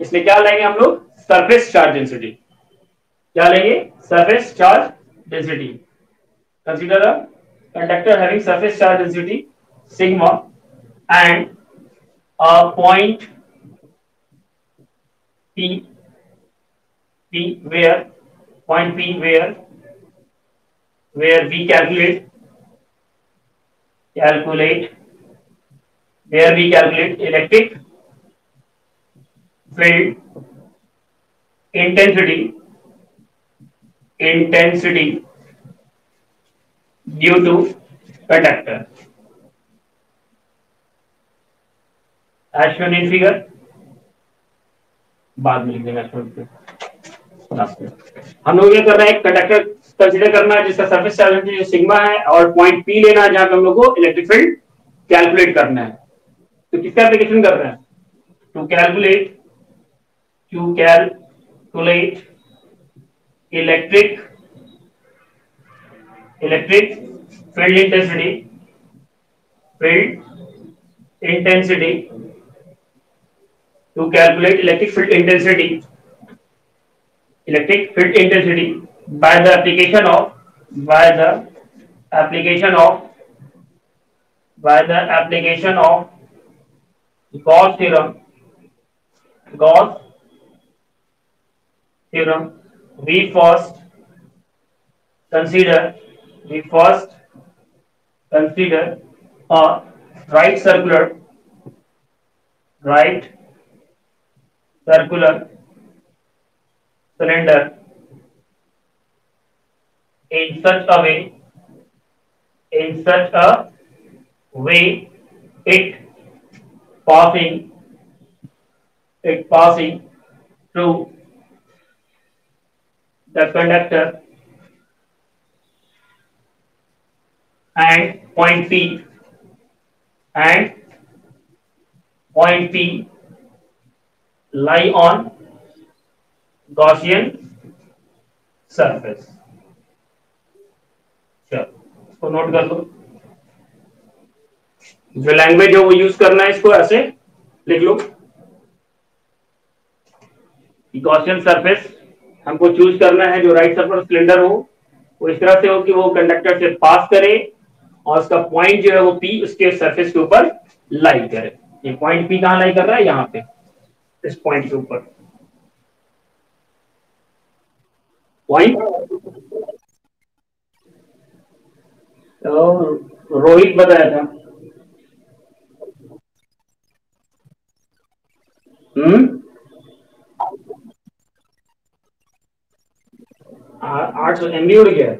इसलिए क्या लेंगे हम लोग, सरफेस चार्ज डेंसिटी। क्या लेंगे, surface charge density. Consider a conductor having surface charge density sigma and a point P where point P where we calculate electric field intensity due to conductor as shown in figure। बाद में लिख देंगे हम लोग ये कर रहे हैं, कंडक्टर कंसीडर करना है जिसका सरफेस चार्ज डेंसिटी सिग्मा है, और पॉइंट पी लेना है जहां पे हम लोग को इलेक्ट्रिक फील्ड कैलकुलेट करना है। तो किसका एप्लीकेशन कर रहे हैं, to calculate electric field intensity to calculate electric field intensity by the application of Gauss theorem. We first consider a right circular cylinder in such a way it passing through the conductor and point P lie on Gaussian surface. चलो इसको नोट कर लो, जो लैंग्वेज है वो यूज करना है, इसको ऐसे लिख लो। गॉसियन सरफेस हमको चूज करना है जो राइट सरफेस सिलेंडर हो, वो इस तरह से हो कि वो कंडक्टर से पास करे और उसका पॉइंट जो है वो पी उसके सरफेस के ऊपर लाई करे। ये पॉइंट पी कहां लाई कर रहा है? यहाँ पे, इस पॉइंट के ऊपर। पॉइंट तो रोहित बताया था। हम्म, 800 MB उड़ गया।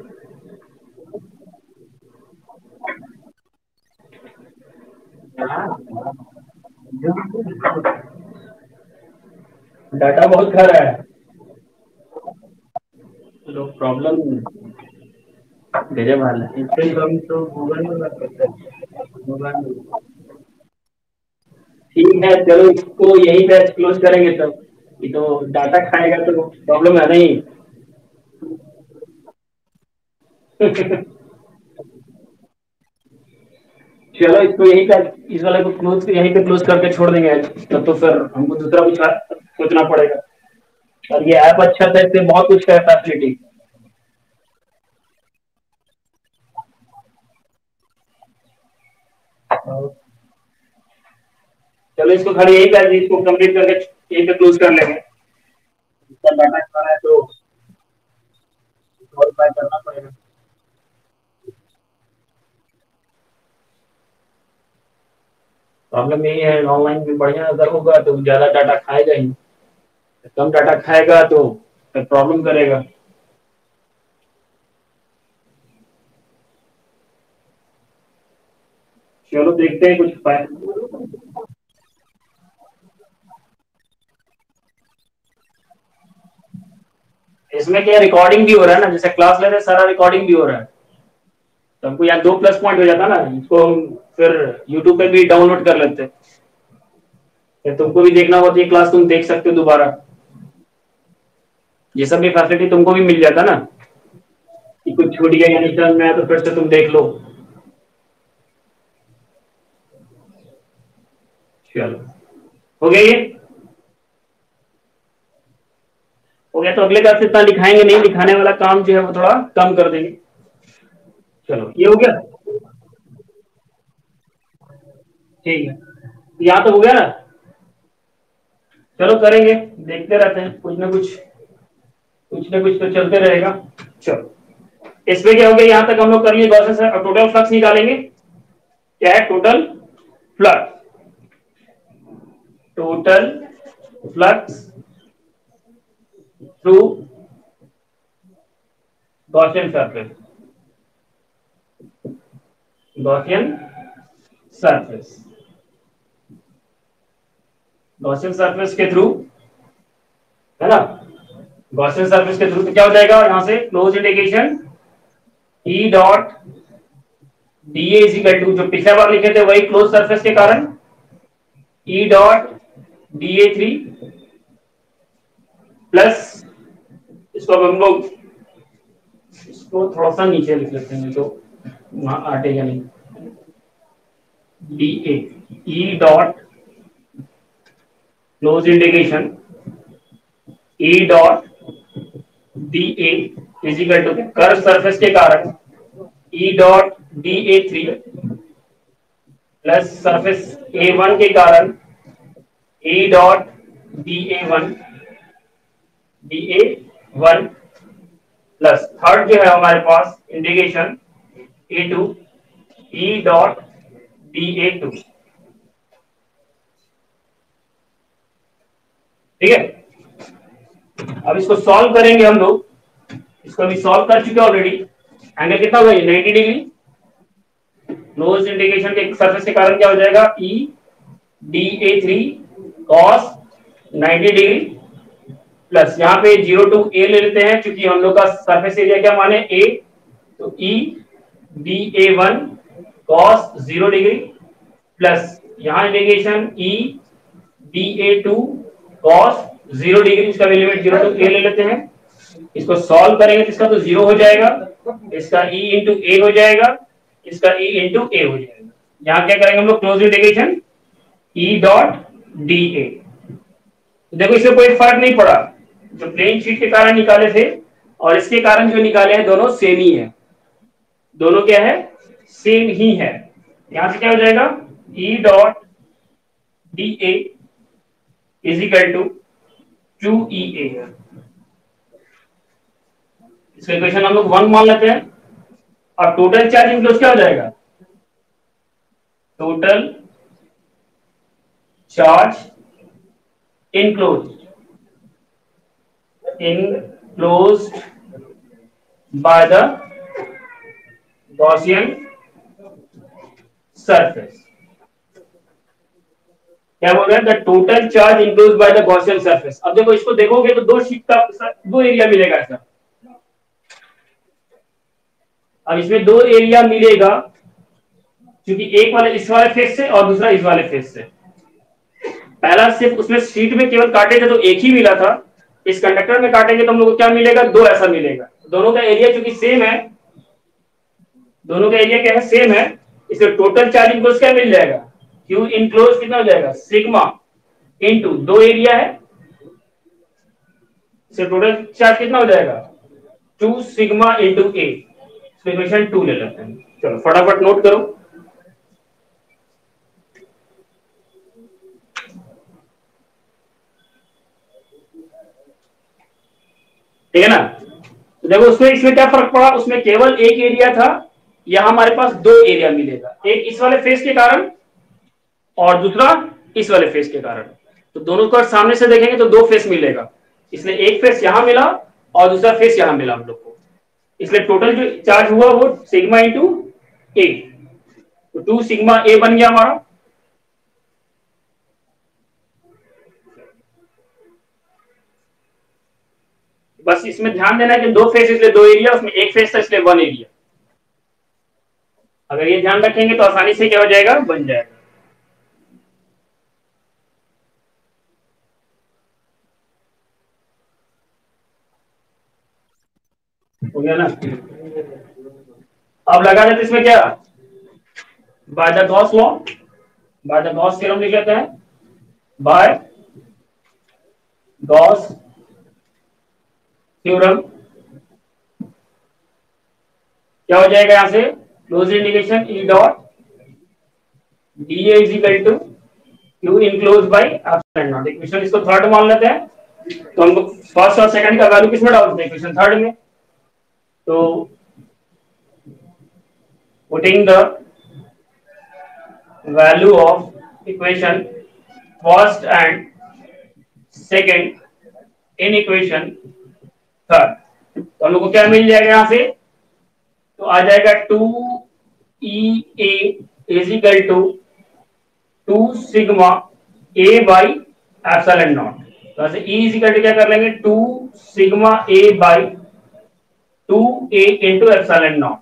डाटा बहुत खा रहा है। चलो प्रॉब्लम गजब हाल है। इससे हम तो गूगल में बात करते हैं, गूगल में। ठीक है, चलो इसको यही पे क्लोज करेंगे तब। ये तो डाटा खाएगा तो प्रॉब्लम है नहीं। चलो इसको यही कर, इस वाले को क्लोज, यहीं पे क्लोज करके छोड़ देंगे आज। तब तो फिर हमको दूसरा कुछ सोचना पड़ेगा। और ये ऐप अच्छा था, इससे बहुत कुछ है फैसिलिटी। चलो इसको खाली यही कर, इसको कंप्लीट करके यहीं पे क्लोज कर लेंगे। इसका डाटा खाना है तो और करना पड़ेगा। प्रॉब्लम यही है, ऑनलाइन में बढ़िया अगर होगा तो ज्यादा डाटा खाएगा ही, कम डाटा खाएगा तो फिर प्रॉब्लम करेगा। चलो देखते हैं कुछ पाए। इसमें क्या रिकॉर्डिंग भी हो रहा है ना, जैसे क्लास ले रहे हैं सारा रिकॉर्डिंग भी हो रहा है, तो हमको यहाँ 2 प्लस पॉइंट हो जाता ना, इसको हम फिर यूट्यूब पे भी डाउनलोड कर लेते, फिर तुमको भी देखना होता है क्लास, तुम देख सकते हो दोबारा। ये सब भी फैसिलिटी तुमको भी मिल जाता ना, कि कुछ छूट गया या नहीं समझ में आया तो फिर से तुम देख लो। चलो हो गया ये, हो गया। तो अगले क्लास से इतना लिखाएंगे नहीं, लिखाने वाला काम जो है वो थोड़ा कम कर देंगे। चलो ये हो गया, ठीक है, यहाँ तो हो गया ना। चलो करेंगे, देखते रहते हैं, कुछ ना कुछ तो चलते रहेगा। चलो इसमें क्या हो गया, यहां तक हम लोग कर लिए गॉसेस से। अब टोटल फ्लक्स निकालेंगे। क्या है total flux? Total flux through Gaussian surface, Gaussian surface, Gaussian surface के थ्रू, है ना। गॉसियन सरफेस के थ्रू तो क्या हो जाएगा, यहां से close indication E dot D A is equal to, जो पिछले बार लिखे थे वही क्लोज सरफेस के कारण, e dot D a three plus, इसको अब हम लोग इसको थोड़ा सा नीचे लिख लेते हैं तो वहां आटेगा नहीं, D A, E dot close indication E dot D A is equal to curve surface के कारण e dot D a three plus surface a one के कारण e dot D a one, d a one plus third जो है हमारे पास integration a two, e dot D A two. ठीक है, अब इसको सॉल्व करेंगे हम लोग। इसको अभी सॉल्व कर चुके ऑलरेडी। एंगल कितना होगा, 90 डिग्री। क्लोज इंडिकेशन के सरफेस के कारण क्या हो जाएगा, E D a three cos 90 degree plus, यहाँ पे 0 टू ए ले लेते हैं क्योंकि हम लोग का सरफेस एरिया क्या माने ए, तो E D a one cos 0 degree plus यहाँ integration e D A to cos 0 degree, इसका भी लिमिट 0 टू a ले लेते हैं। इसको सॉल्व करेंगे तो इसका तो 0 हो जाएगा, इसका e इंटू ए हो जाएगा, इसका e इंटू ए हो जाएगा। यहाँ क्या करेंगे हम लोग, close integration e dot D A. देखो इसमें कोई फर्क नहीं पड़ा, जो प्लेन शीट के कारण निकाले थे और इसके कारण जो निकाले हैं दोनों सेम ही है, दोनों क्या है, सेम ही है। यहां से क्या हो जाएगा, e dot D A is equal to 2EA। इसका इक्वेशन हम लोग 1 मान लेते हैं। अब टोटल चार्ज इनक्लोज क्या हो जाएगा, total charge enclosed by the Gaussian surface। क्या बोल रहे हैं, the total charge enclosed by the Gaussian surface। अब देखो इसको देखोगे तो दो शीट का दो एरिया मिलेगा ऐसा। अब इसमें दो एरिया मिलेगा क्योंकि एक वाले इस वाले फेस से और दूसरा इस वाले फेस से। पहला सिर्फ उसमें शीट में केवल काटे थे तो एक ही मिला था, इस कंडक्टर में काटेंगे तो हम लोग को क्या मिलेगा, दो ऐसा मिलेगा। दोनों का एरिया चूंकि सेम है, दोनों का एरिया क्या है, सेम है, इसलिए टोटल चार्ज इनक्लोज क्या मिल जाएगा, क्यू इनक्लोज कितना हो जाएगा, सिग्मा इनटू दो एरिया है, इससे टोटल चार्ज कितना हो जाएगा, 2 सिग्मा इनटू ए। इक्वेशन 2 ले लेते हैं। चलो फटाफट नोट करो। ठीक है ना, तो देखो उसमें इसमें क्या फर्क पड़ा, उसमें केवल एक एरिया था, यहां हमारे पास दो एरिया मिलेगा, एक इस वाले फेस के कारण और दूसरा इस वाले फेस के कारण। तो दोनों को सामने से देखेंगे तो दो फेस मिलेगा, इसलिए एक फेस यहां मिला और दूसरा फेस यहां मिला हम लोग को, इसलिए टोटल जो चार्ज हुआ वो सिग्मा इंटू ए, तो 2 सिग्मा ए बन गया हमारा। बस इसमें ध्यान देना है कि दो फेस इसलिए दो एरिया, उसमें एक फेस था इसलिए 1 एरिया। अगर ये ध्यान रखेंगे तो आसानी से क्या हो जाएगा, बन जाएगा। हो गया ना। अब लगा देते इसमें क्या, bye the Gauss law, bye the Gauss theorem लिख लेते हैं, बाय गॉस थ्योरम क्या हो जाएगा, यहां से close integration E dot D A is equal to Q enclose by epsilon naught. Equation इसको थर्ड मान लेते हैं, तो हमको फर्स्ट और सेकंड का वैल्यू किसमें डालते हैं, इक्वेशन थर्ड में। तो putting the value of equation first and second in equation third, तो हम लोग को क्या मिल जाएगा यहां से, तो आ जाएगा 2EA is equal to 2 sigma A by epsilon naught. तो ऐसे E इज इक्वल टू क्या कर लेंगे, 2 sigma A by 2A into epsilon not.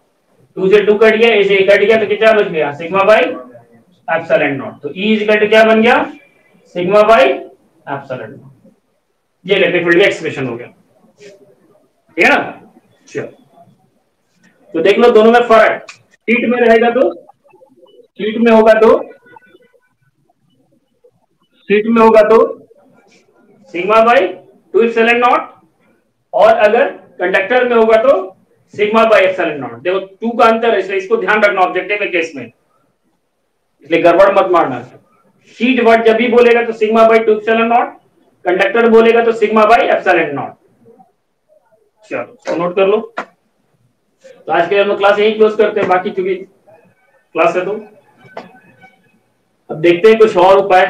2 से 2 कट गया, A से 1 कट गया, तो कितना बच गया, सिग्मा बाई एप्सिलॉन नॉट। तो E इज इक्वल टू क्या बन गया, सिग्मा बाई एप्सिलॉन नॉट। ये इलेक्ट्रिक फील्ड का एक्सप्रेशन हो गया, ठीक है ना। चलो तो देख लो दोनों में फर्क, शीट में रहेगा तो शीट में होगा तो शीट में होगा तो सिग्मा बाई 2 एप्सिलॉन नॉट, और अगर कंडक्टर में होगा तो सिग्मा बाई एप्सिलॉन नॉट। देखो 2 का अंतर है, इसलिए इसको ध्यान रखना ऑब्जेक्टिव के केस में, इसलिए गड़बड़ मत मारना। शीट वर्ड जब भी बोलेगा तो sigma by 2 epsilon not, conductor बोलेगा तो सिग्मा बाई एप्सिलॉन नॉट। चलो तो नोट कर लो। तो आज के हम लोग क्लास यही क्लोज करते हैं, बाकी क्योंकि क्लास है तो अब देखते हैं कुछ और उपाय,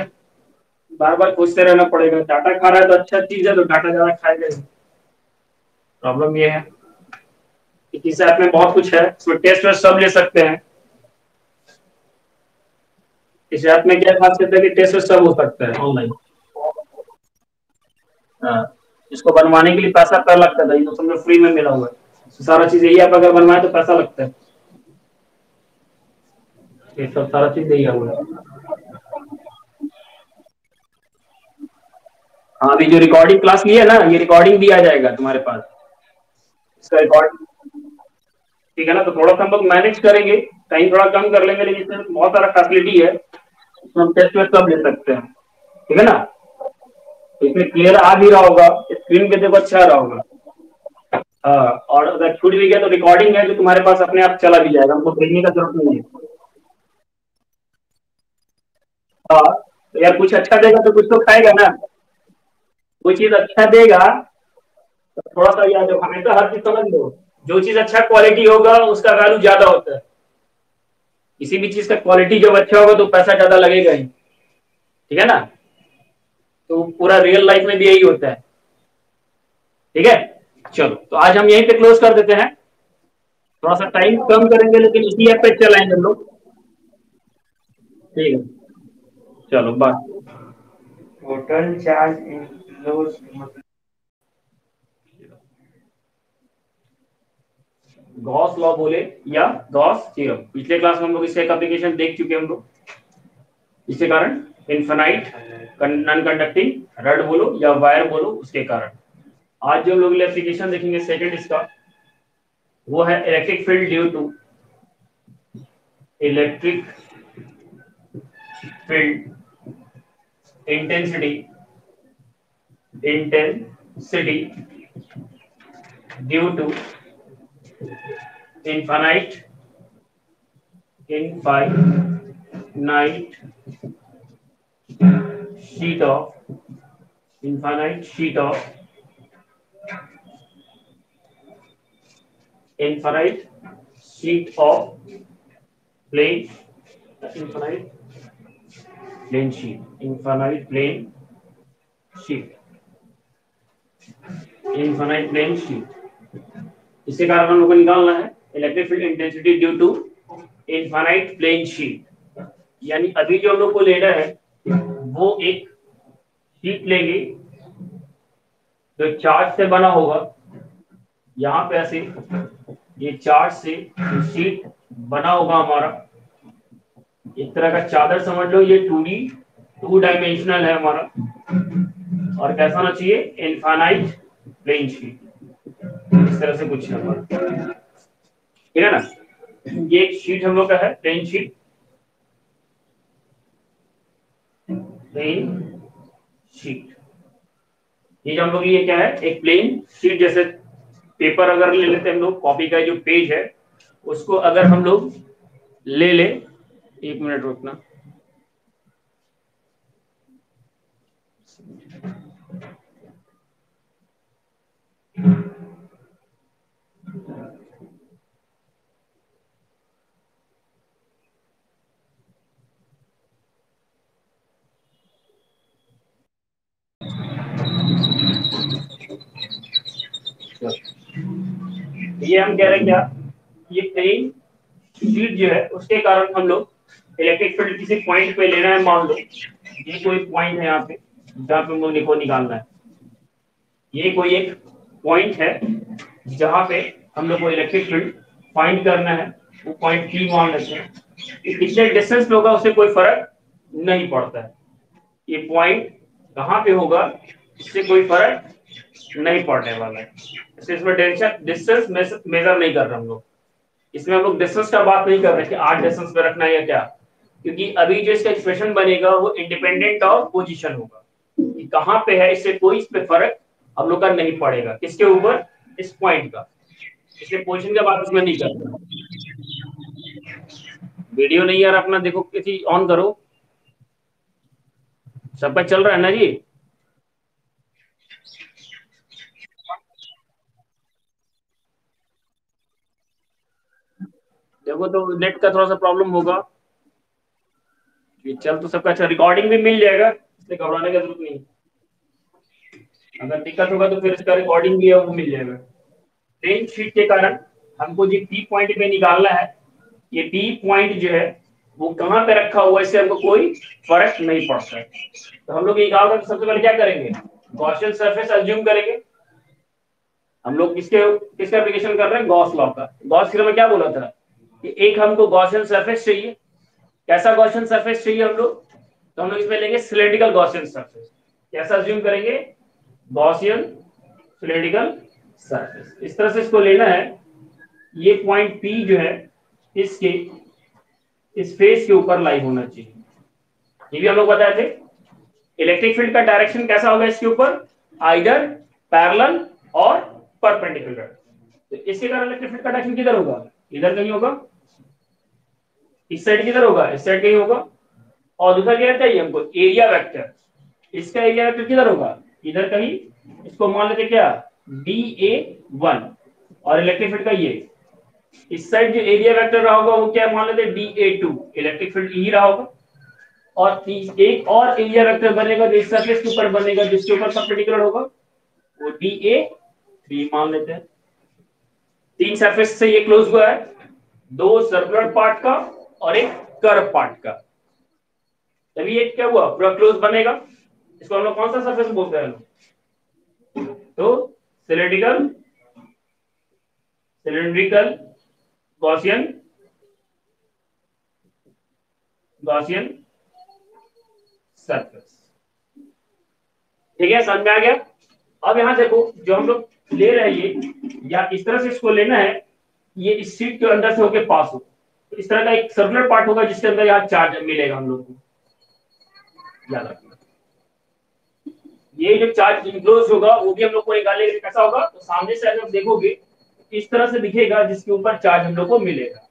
बार बार पूछते रहना पड़ेगा। डाटा खा रहा है तो अच्छा चीज है, तो डाटा ज्यादा खाएगा। प्रॉब्लम ये है कि इस ऐप में बहुत कुछ है, इसमें टेस्ट वेस्ट सब ले सकते हैं। इस ऐप में क्या खासियत है कि टेस्ट वेस्ट सब हो सकता है ऑनलाइन। इसको बनवाने के लिए पैसा कर लगता था, ये तो समझो फ्री में मिला हुआ है। सारा चीज यही आप अगर बनवाए तो पैसा लगता है, ये सब सारा चीज दिया हुआ है। हाँ, अभी जो रिकॉर्डिंग क्लास लिया ना, ये रिकॉर्डिंग भी आ जाएगा तुम्हारे पास, इसका रिकॉर्ड। ठीक है ना, तो थोड़ा सा हम लोग मैनेज करेंगे, टाइम थोड़ा कम कर लेंगे, लेकिन इसमें बहुत सारा फैसिलिटी है, इसमें हम टेस्ट वेस्ट सब ले सकते हैं। ठीक है ना, इसमें क्लियर आ भी रहा होगा, स्क्रीन पे देखो अच्छा आ रहा होगा। हाँ, और अगर छूट भी गया तो रिकॉर्डिंग है जो तुम्हारे पास अपने आप चला भी जाएगा, हमको भेजने का जरूरत नहीं है। हाँ, तो यार कुछ अच्छा देगा तो कुछ तो खाएगा ना, कोई चीज अच्छा देगा तो थोड़ा सा याद रखो, हमेशा हर चीज समझ लो, जो चीज अच्छा क्वालिटी होगा उसका वैल्यू ज्यादा होता है। किसी भी चीज का क्वालिटी जब अच्छा होगा तो पैसा ज्यादा लगेगा ही। ठीक है ना, तो पूरा रियल लाइफ में भी यही होता है। ठीक है, चलो तो आज हम यहीं पे क्लोज कर देते हैं, थोड़ा सा टाइम कम करेंगे लेकिन इसी ऐप पे चलाएंगे हम लोग। ठीक है, चलो bye. Total charge include Gauss law बोले या गॉस थ्योरम, पिछले क्लास में हम लोग इसका एक एप्लीकेशन देख चुके हैं हम लोग, इसके कारण इनफाइनाइट नॉन कंडक्टिंग रड बोलो या वायर बोलो उसके कारण। आज जो हम लोग एप्लीकेशन देखेंगे सेकंड इसका, वो है electric field due to electric field intensity due to infinite infinite sheet of infinite sheet of infinite sheet of plane infinite plane sheet infinite plane sheet infinite plane sheet। इसके कारण हम लोग को निकालना है electric field intensity due to infinite plane sheet. यानी अभी जो हम लोग को लेना है वो एक शीट लेंगे जो चार्ज से बना होगा, यहाँ पे ऐसे ये चार्ज से शीट बना होगा हमारा, एक तरह का चादर समझ लो, ये 2D 2 डायमेंशनल है हमारा, और कैसा होना चाहिए इनफाइनाइट प्लेन शीट, इस तरह से कुछ है हमारा। ठीक है ना, ये एक शीट हम लोग का है प्लेन शीट, प्लेन शीट। ये जो हम लोग ये क्या है एक प्लेन शीट, जैसे पेपर अगर ले लेते हैं हम लोग, कॉपी का जो पेज है उसको अगर हम लोग ले ले, एक मिनट रुकना, ये हम कह रहे हैं क्या, ये प्लेन शीट जो है उसके कारण हम लोग इलेक्ट्रिक फील्ड किसी पॉइंट पे लेना है, मान लो ये कोई पॉइंट है यहाँ पे जहाँ पे हम लोग को निकालना है, ये कोई एक पॉइंट है जहाँ पे हम लोग को इलेक्ट्रिक फील्ड फाइंड करना है, वो पॉइंट P मान लेते हैं, कितने डिस्टेंस पे होगा उससे कोई फर्क नहीं पड़ता है, ये पॉइंट कहाँ पे होगा इससे कोई फर्क नहीं पड़ने वाला है। इसमें डिस्टेंस मेजर नहीं कर रहे हम लोग, इसमें हम लोग डिस्टेंस का बात नहीं कर रहे कि 8 डिस्टेंस पे रखना है या क्या, क्योंकि अभी जो इसका एक्सप्रेशन बनेगा वो इंडिपेंडेंट ऑफ पोजीशन होगा, कि कहाँ पे है इससे कोई इस पे फर्क हम लोग का नहीं पड़ेगा, किसके ऊपर, इस पॉइंट का, इसलिए पोजीशन का बात इसमें नहीं करना। वीडियो नहीं यार अपना देखो, किसी ऑन करो, सबका चल रहा है ना जी। देखो तो नेट का थोड़ा सा प्रॉब्लम होगा, ये चल तो सबका अच्छा, रिकॉर्डिंग भी मिल जाएगा, इसलिए घबराने की जरूरत नहीं, अगर दिक्कत होगा तो फिर इसका रिकॉर्डिंग भी है वो मिल जाएगा। प्लेन शीट के कारण हमको जो पी पॉइंट पे निकालना है, ये पी पॉइंट जो है वो कहाँ पे रखा हुआ है इससे हमको कोई फर्क नहीं पड़ता है। तो हम लोग ये निकालना तो सबसे पहले क्या करेंगे, गॉसियन सरफेस अज्यूम करेंगे। हम लोग किसका एप्लीकेशन कर रहे हैं, गॉस लॉ का। गॉस थ्योरम में क्या बोला था कि एक हमको गॉसियन सरफेस चाहिए, कैसा गॉसियन सरफेस चाहिए हम लोग, तो हम लोग इसमें लेंगे सिलेंड्रिकल गॉसियन सरफेस। कैसा अज्यूम करेंगे, गॉसियन सिलेंड्रिकल सरफेस। इस तरह से इसको लेना है। ये पॉइंट पी जो है इसके इस फेस के ऊपर लाई होना चाहिए। ये भी हम लोग बताए थे। इलेक्ट्रिक फील्ड का डायरेक्शन कैसा होगा इसके ऊपर, आइदर पैरेलल और परपेंडिकुलर। तो इसके कारण इलेक्ट्रिक फील्ड का डायरेक्शन किधर होगा, इधर कहीं होगा। इस साइड किधर होगा, इस साइड कहीं होगा। और दूसरा क्या चाहिए हमको, एरिया वेक्टर। इसका एरिया वेक्टर किधर होगा, इधर कहीं। इसको मान लेते क्या, DA1। और इलेक्ट्रिक फील्ड का ये इस साइड जो एरिया वेक्टर रहा होगा वो क्या मान लेते, DA2। इलेक्ट्रिक फील्ड ही रहा होगा। और एक और एरिया वेक्टर बनेगा जो इस सरफेस के ऊपर बनेगा, जिसके ऊपर परपेंडिकुलर होगा, वो DA3 मान लेते हैं। तीन सरफेस से ये क्लोज हुआ है, दो सर्कुलर पार्ट का और एक कर्व पार्ट का। तभी ये क्या हुआ, पूरा क्लोज बनेगा। इसको हम लोग कौन सा सरफेस बोलते हैं, तो cylindrical cylindrical Gaussian Gaussian surface. ठीक है, समझ में आ गया। अब यहां देखो, जो हम लोग ले रहे हैं ये, या इस तरह से इसको लेना है, ये इस शीट के अंदर से होके पास हो। तो इस तरह का एक सर्कुलर पार्ट होगा जिसके अंदर यहाँ चार्ज मिलेगा हम लोग को, याद रखना। ये जो चार्ज इनक्लोज होगा वो भी हम लोग को निकालने के लिए कैसा होगा, तो सामने से अगर देखोगे इस तरह से दिखेगा, जिसके ऊपर चार्ज हम लोग को मिलेगा।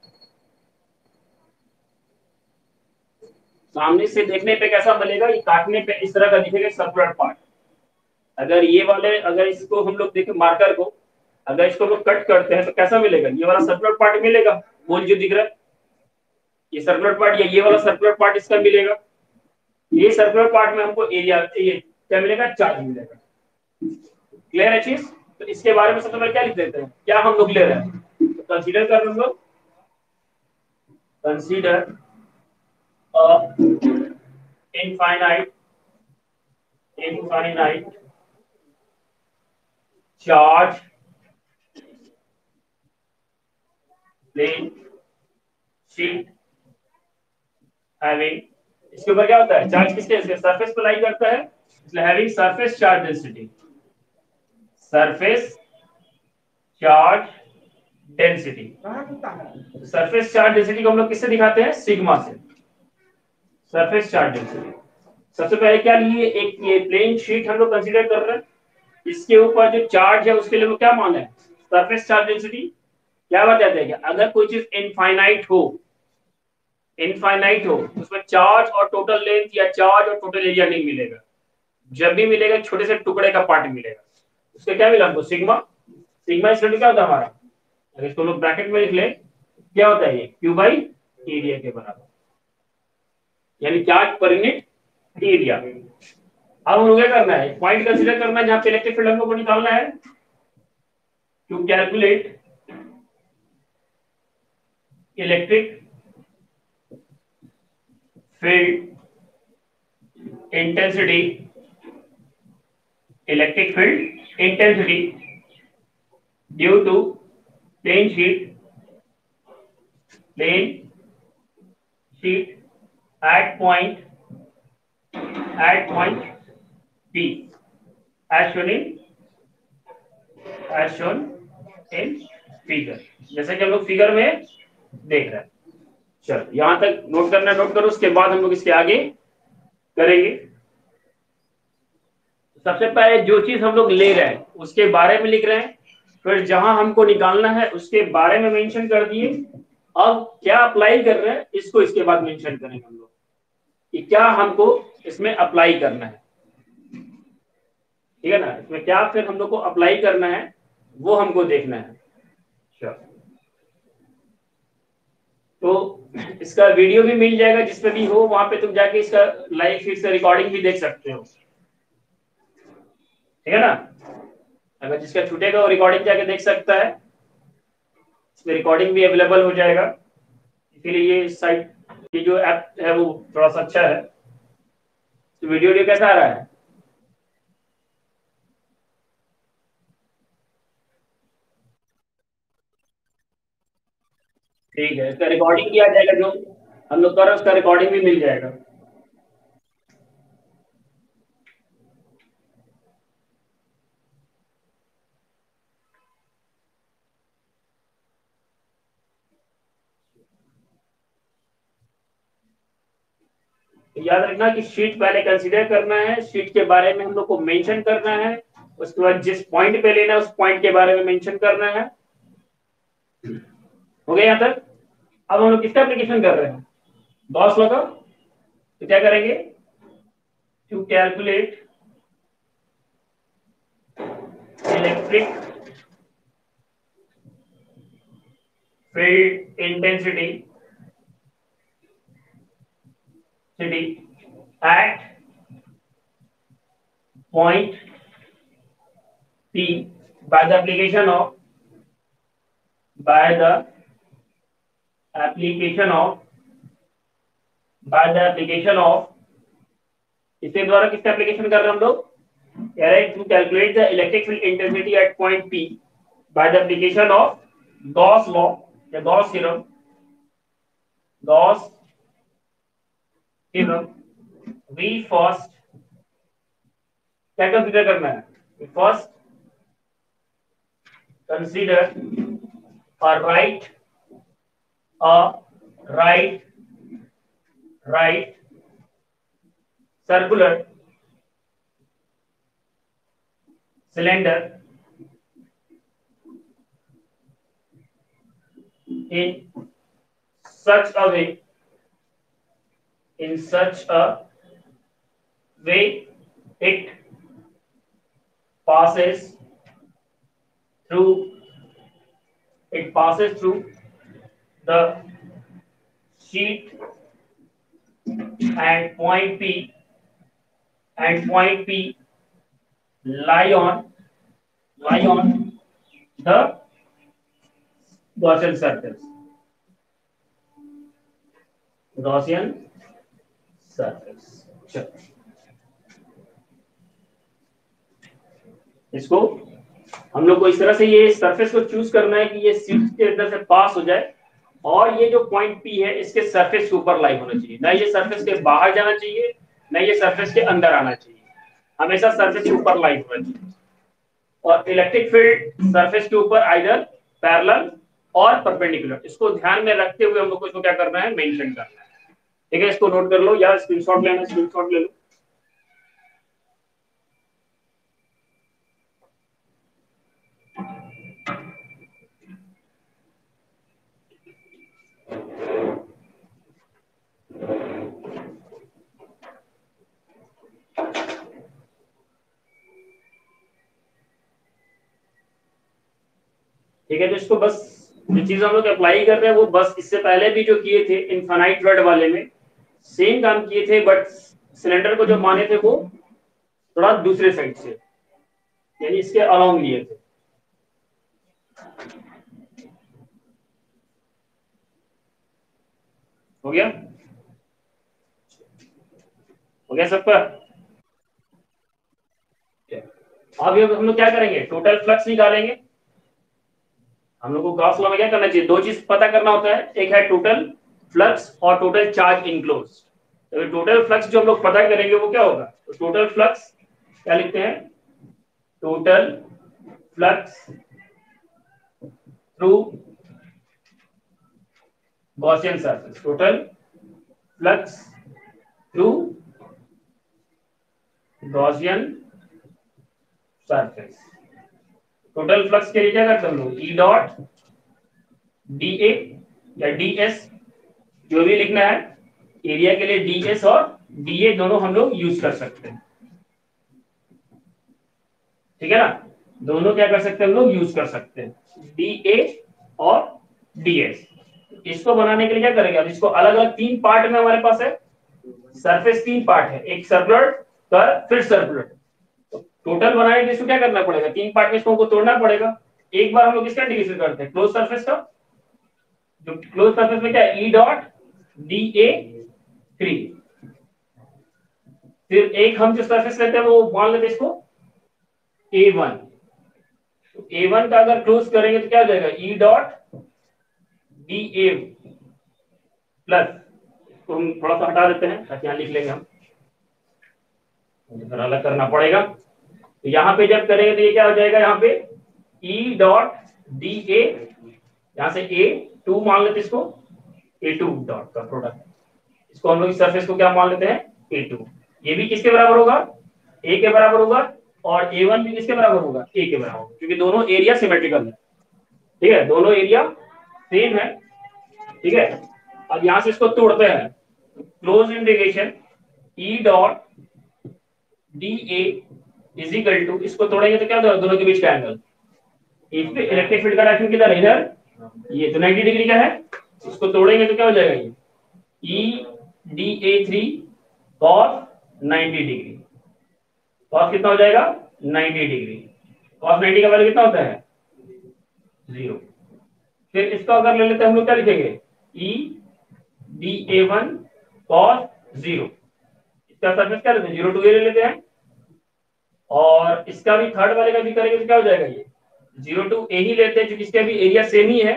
सामने से देखने पे कैसा मिलेगा, ये काटने पे इस तरह का दिखेगा सर्कुलर पार्ट। अगर ये वाले, अगर इसको हम लोग देखें मार्कर को, अगर इसको लोग कट करते हैं तो कैसा मिलेगा, ये वाला सर्कुलर पार्ट मिलेगा, गोल जो दिख रहा है ये सर्कुलर पार्ट, या ये वाला सर्कुलर पार्ट इसका मिलेगा। ये सर्कुलर पार्ट में हमको एरिया, ये क्या मिलेगा, चार्ज मिलेगा। क्लियर है चीज। तो इसके बारे में सबसे पहले क्या लिख देते हैं, क्या हम लोग ले रहे हैं, तो कंसीडर कर हम लोग, consider infinite charge plane sheet having. इसके ऊपर क्या होता है, चार्ज किसके सरफेस पर लाई करता है, इसलिए having surface charge density. Surface charge density, surface charge density को हम लोग किससे दिखाते हैं, सिग्मा से। सरफेस चार्ज डेंसिटी सबसे पहले क्या लिए, एक ये प्लेन शीट हम लोग कंसीडर कर रहे हैं, इसके ऊपर जो चार्ज है उसके लिए वो क्या मान है, सरफेस चार्ज डेंसिटी। क्या बताते हैं कि अगर कोई चीज इनफाइनाइट हो उसमें चार्ज और टोटल लेंथ या चार्ज और टोटल एरिया नहीं मिलेगा। जब भी मिलेगा छोटे से टुकड़े का पार्ट मिलेगा। उसका क्या मिला हमको, सिग्मा। सिग्मा इसका क्या होता है हमारा, अगर इसको लोग ब्रैकेट में लिख ले, क्या होता है ये, क्यू बाई एरिया के बराबर, यानी चार्ज पर यूनिट एरिया। अब हम लोग क्या करना है, पॉइंट कंसीडर करना है जहां पे इलेक्ट्रिक फील्ड हमको निकालना है। To calculate electric field intensity, electric field intensity due to plane sheet at point P as shown in figure। जैसे कि हम लोग फिगर में देख रहे हैं। चलो यहां तक नोट करना, नोट करो, उसके बाद हम लोग इसके आगे करेंगे। सबसे पहले जो चीज हम लोग ले रहे हैं उसके बारे में लिख रहे हैं, फिर जहां हमको निकालना है उसके बारे में मेंशन कर दिए। अब क्या अप्लाई कर रहे हैं इसको इसके बाद मेंशन करेंगे हम लोग कि क्या हमको इसमें अप्लाई करना है। ठीक है ना, इसमें क्या फिर हम लोग को अप्लाई करना है वो हमको देखना है। चलो तो इसका वीडियो भी मिल जाएगा, जिसपे भी हो वहां पे तुम जाके इसका लाइव फिर से रिकॉर्डिंग भी देख सकते हो। ठीक है ना, अगर जिसका छूटेगा वो रिकॉर्डिंग जाके देख सकता है, इसमें रिकॉर्डिंग भी अवेलेबल हो जाएगा। इसीलिए ये साइट, ये जो ऐप है वो थोड़ा सा अच्छा है। तो वीडियो कैसा आ रहा है, ठीक है। इसका रिकॉर्डिंग किया जाएगा, जो हम लोग कर रहे हैं उसका रिकॉर्डिंग भी मिल जाएगा। तो याद रखना कि शीट पहले कंसीडर करना है, शीट के बारे में हम लोग को मेंशन करना है, उसके बाद जिस पॉइंट पे लेना है उस पॉइंट के बारे में मेंशन करना है। हो गया यहाँ तक? अब हम लोग किसका एप्लीकेशन कर रहे हैं? गॉस लॉ का। तो क्या करेंगे? To calculate electric field intensity at point P by the application of by the application of इसके द्वारा किसका एप्लीकेशन कर रहे हैं हम लोग? कह रहे हैं to calculate the electric field intensity at point P by the application of Gauss law या गॉस थ्योरम। वी फर्स्ट क्या कंसीडर करना है? First consider a right circular cylinder in such a way it passes through the sheet and point P lie on the Gaussian surface. चलो इसको हम लोग को इस तरह से ये सरफेस को चूज करना है कि ये शीट के अंदर से पास हो जाए और ये जो पॉइंट पी है इसके सरफेस के ऊपर लाई होना चाहिए, ना ये सरफेस के बाहर जाना चाहिए ना ये सरफेस के अंदर आना चाहिए, हमेशा सरफेस के ऊपर लाई होना चाहिए। और इलेक्ट्रिक फील्ड सरफेस के ऊपर आइदर पैरेलल और परपेंडिकुलर, इसको ध्यान में रखते हुए हम लोग को इसको क्या करना है? मेंशन करना है। ठीक है, इसको नोट कर लो या स्क्रीनशॉट लेना, स्क्रीनशॉट ले लो। ठीक है, तो इसको बस जो चीज हम लोग अप्लाई कर रहे हैं वो बस इससे पहले भी जो किए थे इनफाइनाइट रड वाले में सेम काम किए थे, बट सिलेंडर को जो माने थे वो थोड़ा दूसरे साइड से, यानी इसके अलोंग लिए थे। हो गया सबका? अब हम लोग क्या करेंगे? टोटल फ्लक्स निकालेंगे। हम लोग को गॉस लॉ में क्या करना चाहिए? दो चीज पता करना होता है, एक है टोटल फ्लक्स और टोटल चार्ज इनक्लोज। तो टोटल फ्लक्स जो हम लोग पता करेंगे वो क्या होगा? तो टोटल फ्लक्स क्या लिखते हैं? Total flux through Gaussian surface, total flux through Gaussian surface. Total flux के लिए क्या करते हैं हम लोग? ई डॉट डी ए या डी एस, जो भी लिखना है। एरिया के लिए डी एस और डी ए दोनों हम लोग यूज कर सकते हैं। ठीक है ना, दोनों क्या कर सकते हैं हम लोग? यूज कर सकते हैं, डी ए और डी एस। इसको बनाने के लिए क्या करेंगे? अब इसको अलग अलग तीन पार्ट में हमारे पास है सरफेस, तीन पार्ट है, एक सर्कुलर कर्व फिर सर्कुलर। टोटल बनाने के लिए इसको क्या करना पड़ेगा? तीन पार्ट में इसको तोड़ना पड़ेगा। एक बार हम लोग इसका इंटीग्रेशन करते हैं क्लोज सरफेस का, जो क्लोज सरफेस में क्या है? ई डॉट डी ए 3। फिर एक हम जो सरफेस लेते हैं वो मान लेते हैं इसको A1। तो A1 का अगर क्लोज करेंगे तो क्या हो जाएगा? ई डॉट डी ए प्लस, इसको हम थोड़ा सा हटा देते हैं ताकि यहां लिख लेंगे हम, अलग करना पड़ेगा। तो यहाँ पे जब करेंगे तो ये क्या हो जाएगा? यहाँ पे ई डॉट डी ए, यहां से A2 मान लेते इसको, A2 डॉट का प्रोडक्ट, इसको हम लोग इस सरफेस को क्या मान लेते हैं, A2। ये भी किसके बराबर होगा, A के बराबर होगा, और A1 भी किसके बराबर होगा, A के बराबर होगा, क्योंकि दोनों एरिया सिमेट्रिकल है। ठीक है, दोनों एरिया सेम है। ठीक है, अब यहां से इसको तोड़ते हैं, close integration E dot D A is equal to, इसको तोड़ेंगे तो क्या होगा, दोनों के बीच का एंगल, इस पे इलेक्ट्रिक फील्ड का डायरेक्शन किधर है, इधर, ये तो 90 डिग्री का है, इसको तोड़ेंगे तो क्या हो जाएगा, ये E D a three cos 90 degree, cos कितना हो जाएगा 90 डिग्री, कॉस 90 का वैल्यू कितना होता है 0। फिर इसका अगर ले लेते हैं हम लोग, क्या लिखेंगे, E D a one cos 0, इसका सरफेस क्या लेते हैं 0 टू ए ले लेते हैं, और इसका भी थर्ड वाले का भी करेंगे तो क्या हो जाएगा, ये 0 टू ए ही लेते हैं क्योंकि इसका भी एरिया सेम ही है,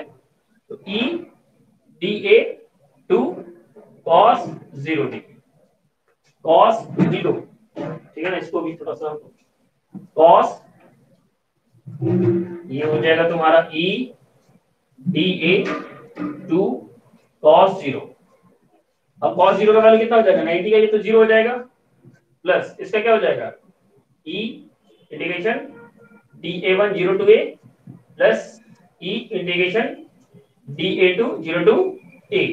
तो E D A to cos 0 degree, cos 0। ठीक है ना, इसको भी थोड़ा सा कॉस, ये हो जाएगा तुम्हारा E D A to cos 0। अब कॉस 0 का वैल्यू कितना हो जाएगा 90 का, ये तो 0 हो जाएगा, प्लस इसका क्या हो जाएगा e integration d a one 0 to A plus e integration d A two 0 to a.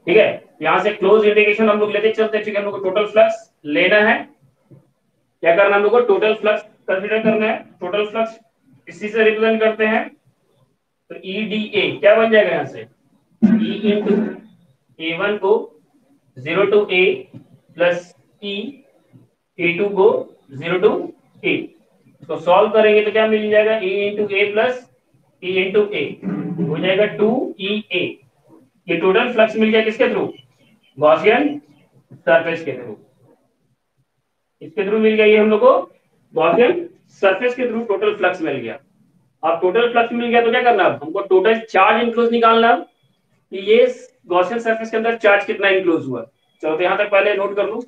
ठीक है, यहां से क्लोज इंटीग्रेशन हम लोग लेते चलते, क्योंकि हम लोग को टोटल फ्लक्स लेना है, क्या करना है हम लोग को, टोटल फ्लक्स कंसीडर करना है, टोटल फ्लक्स इसी से रिप्रेजेंट करते हैं, तो ई डी ए क्या बन जाएगा यहां से, ई इंटू ए वन को 0 to A plus E A two को 0 टू ए, इसको सॉल्व करेंगे तो क्या मिल जाएगा, ए इंटू ए प्लस ई इंटू ए हो जाएगा 2EA। ये टोटल फ्लक्स मिल गया किसके थ्रू, गॉसियन सरफेस के थ्रू, इसके थ्रू मिल गया, ये हम लोग को गॉसियन सरफेस के थ्रू टोटल फ्लक्स मिल गया। अब टोटल फ्लक्स मिल गया तो क्या करना है, हमको टोटल चार्ज इंक्लोज निकालना है कि ये गॉसियन सरफेस के अंदर चार्ज कितना इंक्लोज हुआ। चलो तो यहां तक पहले नोट कर लो,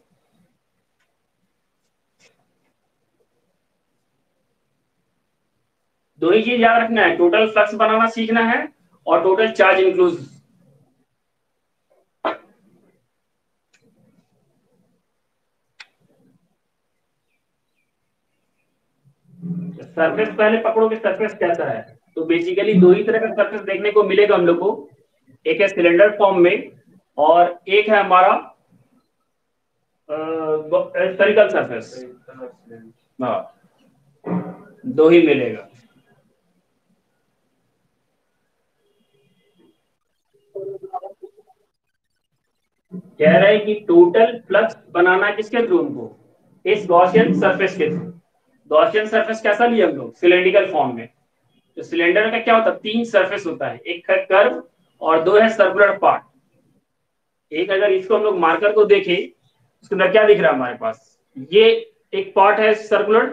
दो ही चीज याद रखना है, टोटल फ्लक्स बनाना सीखना है और टोटल चार्ज इंक्लोज। सरफेस पहले पकड़ो कि सरफेस कैसा है, तो बेसिकली दो ही तरह का सरफेस देखने को मिलेगा हम लोग को, एक है सिलेंडर फॉर्म में और एक है हमारा स्फेरिकल सरफेस। हाँ, दो ही मिलेगा। कह रहे हैं कि टोटल फ्लक्स बनाना किसके थ्रू, हमको इस गॉसियन सरफेस के थ्रू। गॉसियन सरफेस कैसा लिया हम लोग, सिलेंड्रिकल फॉर्म में। तो सिलेंडर का क्या होता है, तीन सरफेस होता है, एक है कर्व और दो है सर्कुलर पार्ट। एक अगर इसको हम लोग मार्कर को देखें, इसके अंदर क्या दिख रहा है हमारे पास, ये एक पार्ट है सर्कुलर,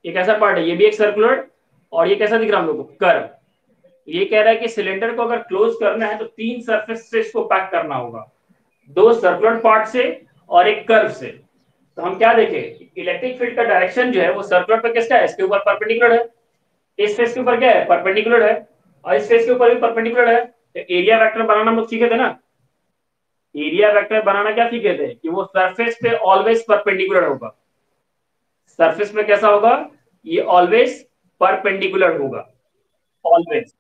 एक ऐसा पार्ट है, ये भी एक सर्कुलर, और ये कैसा दिख रहा है हम लोग को, कर्व। ये कह रहा है कि सिलेंडर को अगर क्लोज करना है तो तीन सरफेस से इसको पैक करना होगा, दो सर्कुलर पार्ट से और एक कर्व से। तो हम क्या देखें, इलेक्ट्रिक फील्ड का डायरेक्शन जो है वो सर्कुलर पे किसका है, इसके ऊपर परपेंडिकुलर है, इस फेस के ऊपर क्या है परपेंडिकुलर है, और इस फेस के ऊपर भी परपेंडिकुलर है। तो एरिया वेक्टर बनाना हम लोग सीखे थे ना, एरिया वेक्टर बनाना क्या सीखे थे कि वो सरफेस पे ऑलवेज परपेंडिकुलर होगा, सरफेस पे कैसा होगा, ये ऑलवेज परपेंडिकुलर होगा, ऑलवेज,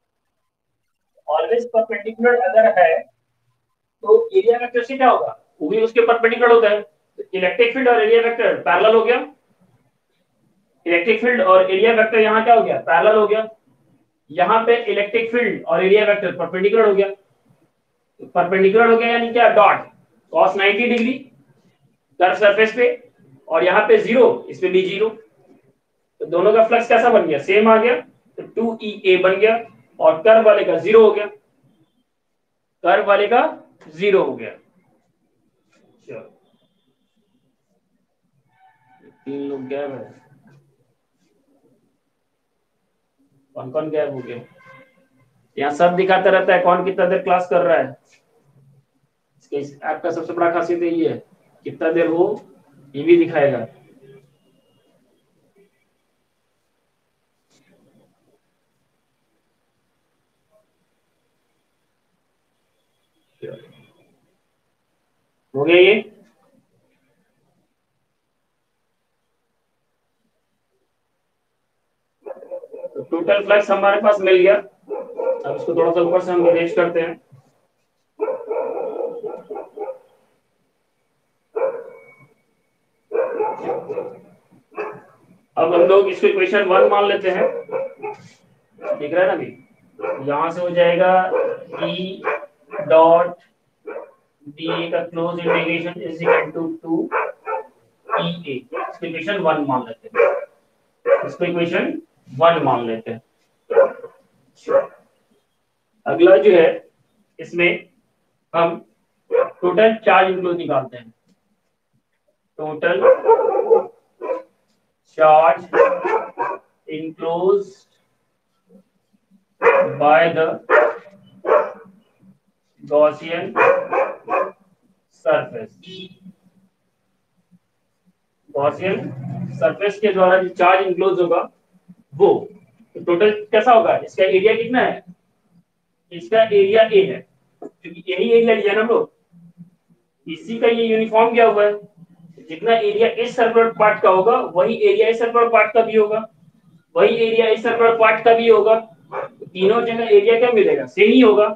ऑलवेज परपेंडिकुलर अगर है तो एरिया वेक्टर से क्या होगा, वो भी उसके परपेंडिकुलर होता है। तो इलेक्ट्रिक फील्ड और एरिया वेक्टर पैरेलल हो गया, इलेक्ट्रिक फील्ड और एरिया वेक्टर यहाँ क्या हो गया, पैरेलल हो गया। यहाँ पे इलेक्ट्रिक फील्ड और एरिया वेक्टर परपेंडिकुलर हो गया, परपेंडिकुलर हो गया यानी क्या, dot cos 90 degree curve surface पे, और यहाँ पे 0, इस पे भी 0, तो दोनों का फ्लक्स कैसा बन गया, सेम आ गया, तो 2EA बन गया, और कर्व वाले का 0 हो गया, कर्व वाले का 0 हो गया। चलो, तीन लोग गैप है, कौन कौन गैप हो गया, यहाँ सब दिखाता रहता है कौन कितना देर क्लास कर रहा है। इस ऐप का सबसे बड़ा खासियत यही है, कितना देर हो ये भी दिखाएगा। हो गया ये। तो टोटल फ्लक्स हमारे पास मिल गया। अब इसको थोड़ा सा ऊपर से हम अरेंज करते हैं। अब हम लोग इसको इक्वेशन 1 मान लेते हैं। दिख रहा है ना अभी? यहां से हो जाएगा ई डॉट डी का close integration is equal to e a. इसको इक्वेशन 1 मान लेते हैं। इसको इक्वेशन 1 मान लेते हैं। अगला जो है इसमें हम टोटल चार्ज इंक्लोज निकालते हैं। Total charge enclosed by the Gaussian surface। Gaussian surface के द्वारा जो चार्ज इंक्लोज होगा वो तो टोटल कैसा होगा? इसका एरिया कितना है? इसका एरिया ए है, क्योंकि यही एरिया लिया ना हम लोग, इसी का ये यूनिफॉर्म क्या हुआ है। जितना एरिया इस सर्कुलर पार्ट का होगा वही एरिया इस सर्कुलर पार्ट का भी होगा, वही एरिया इस सर्कुलर पार्ट का भी होगा। तो तीनों जगह एरिया क्या मिलेगा? सेम ही होगा।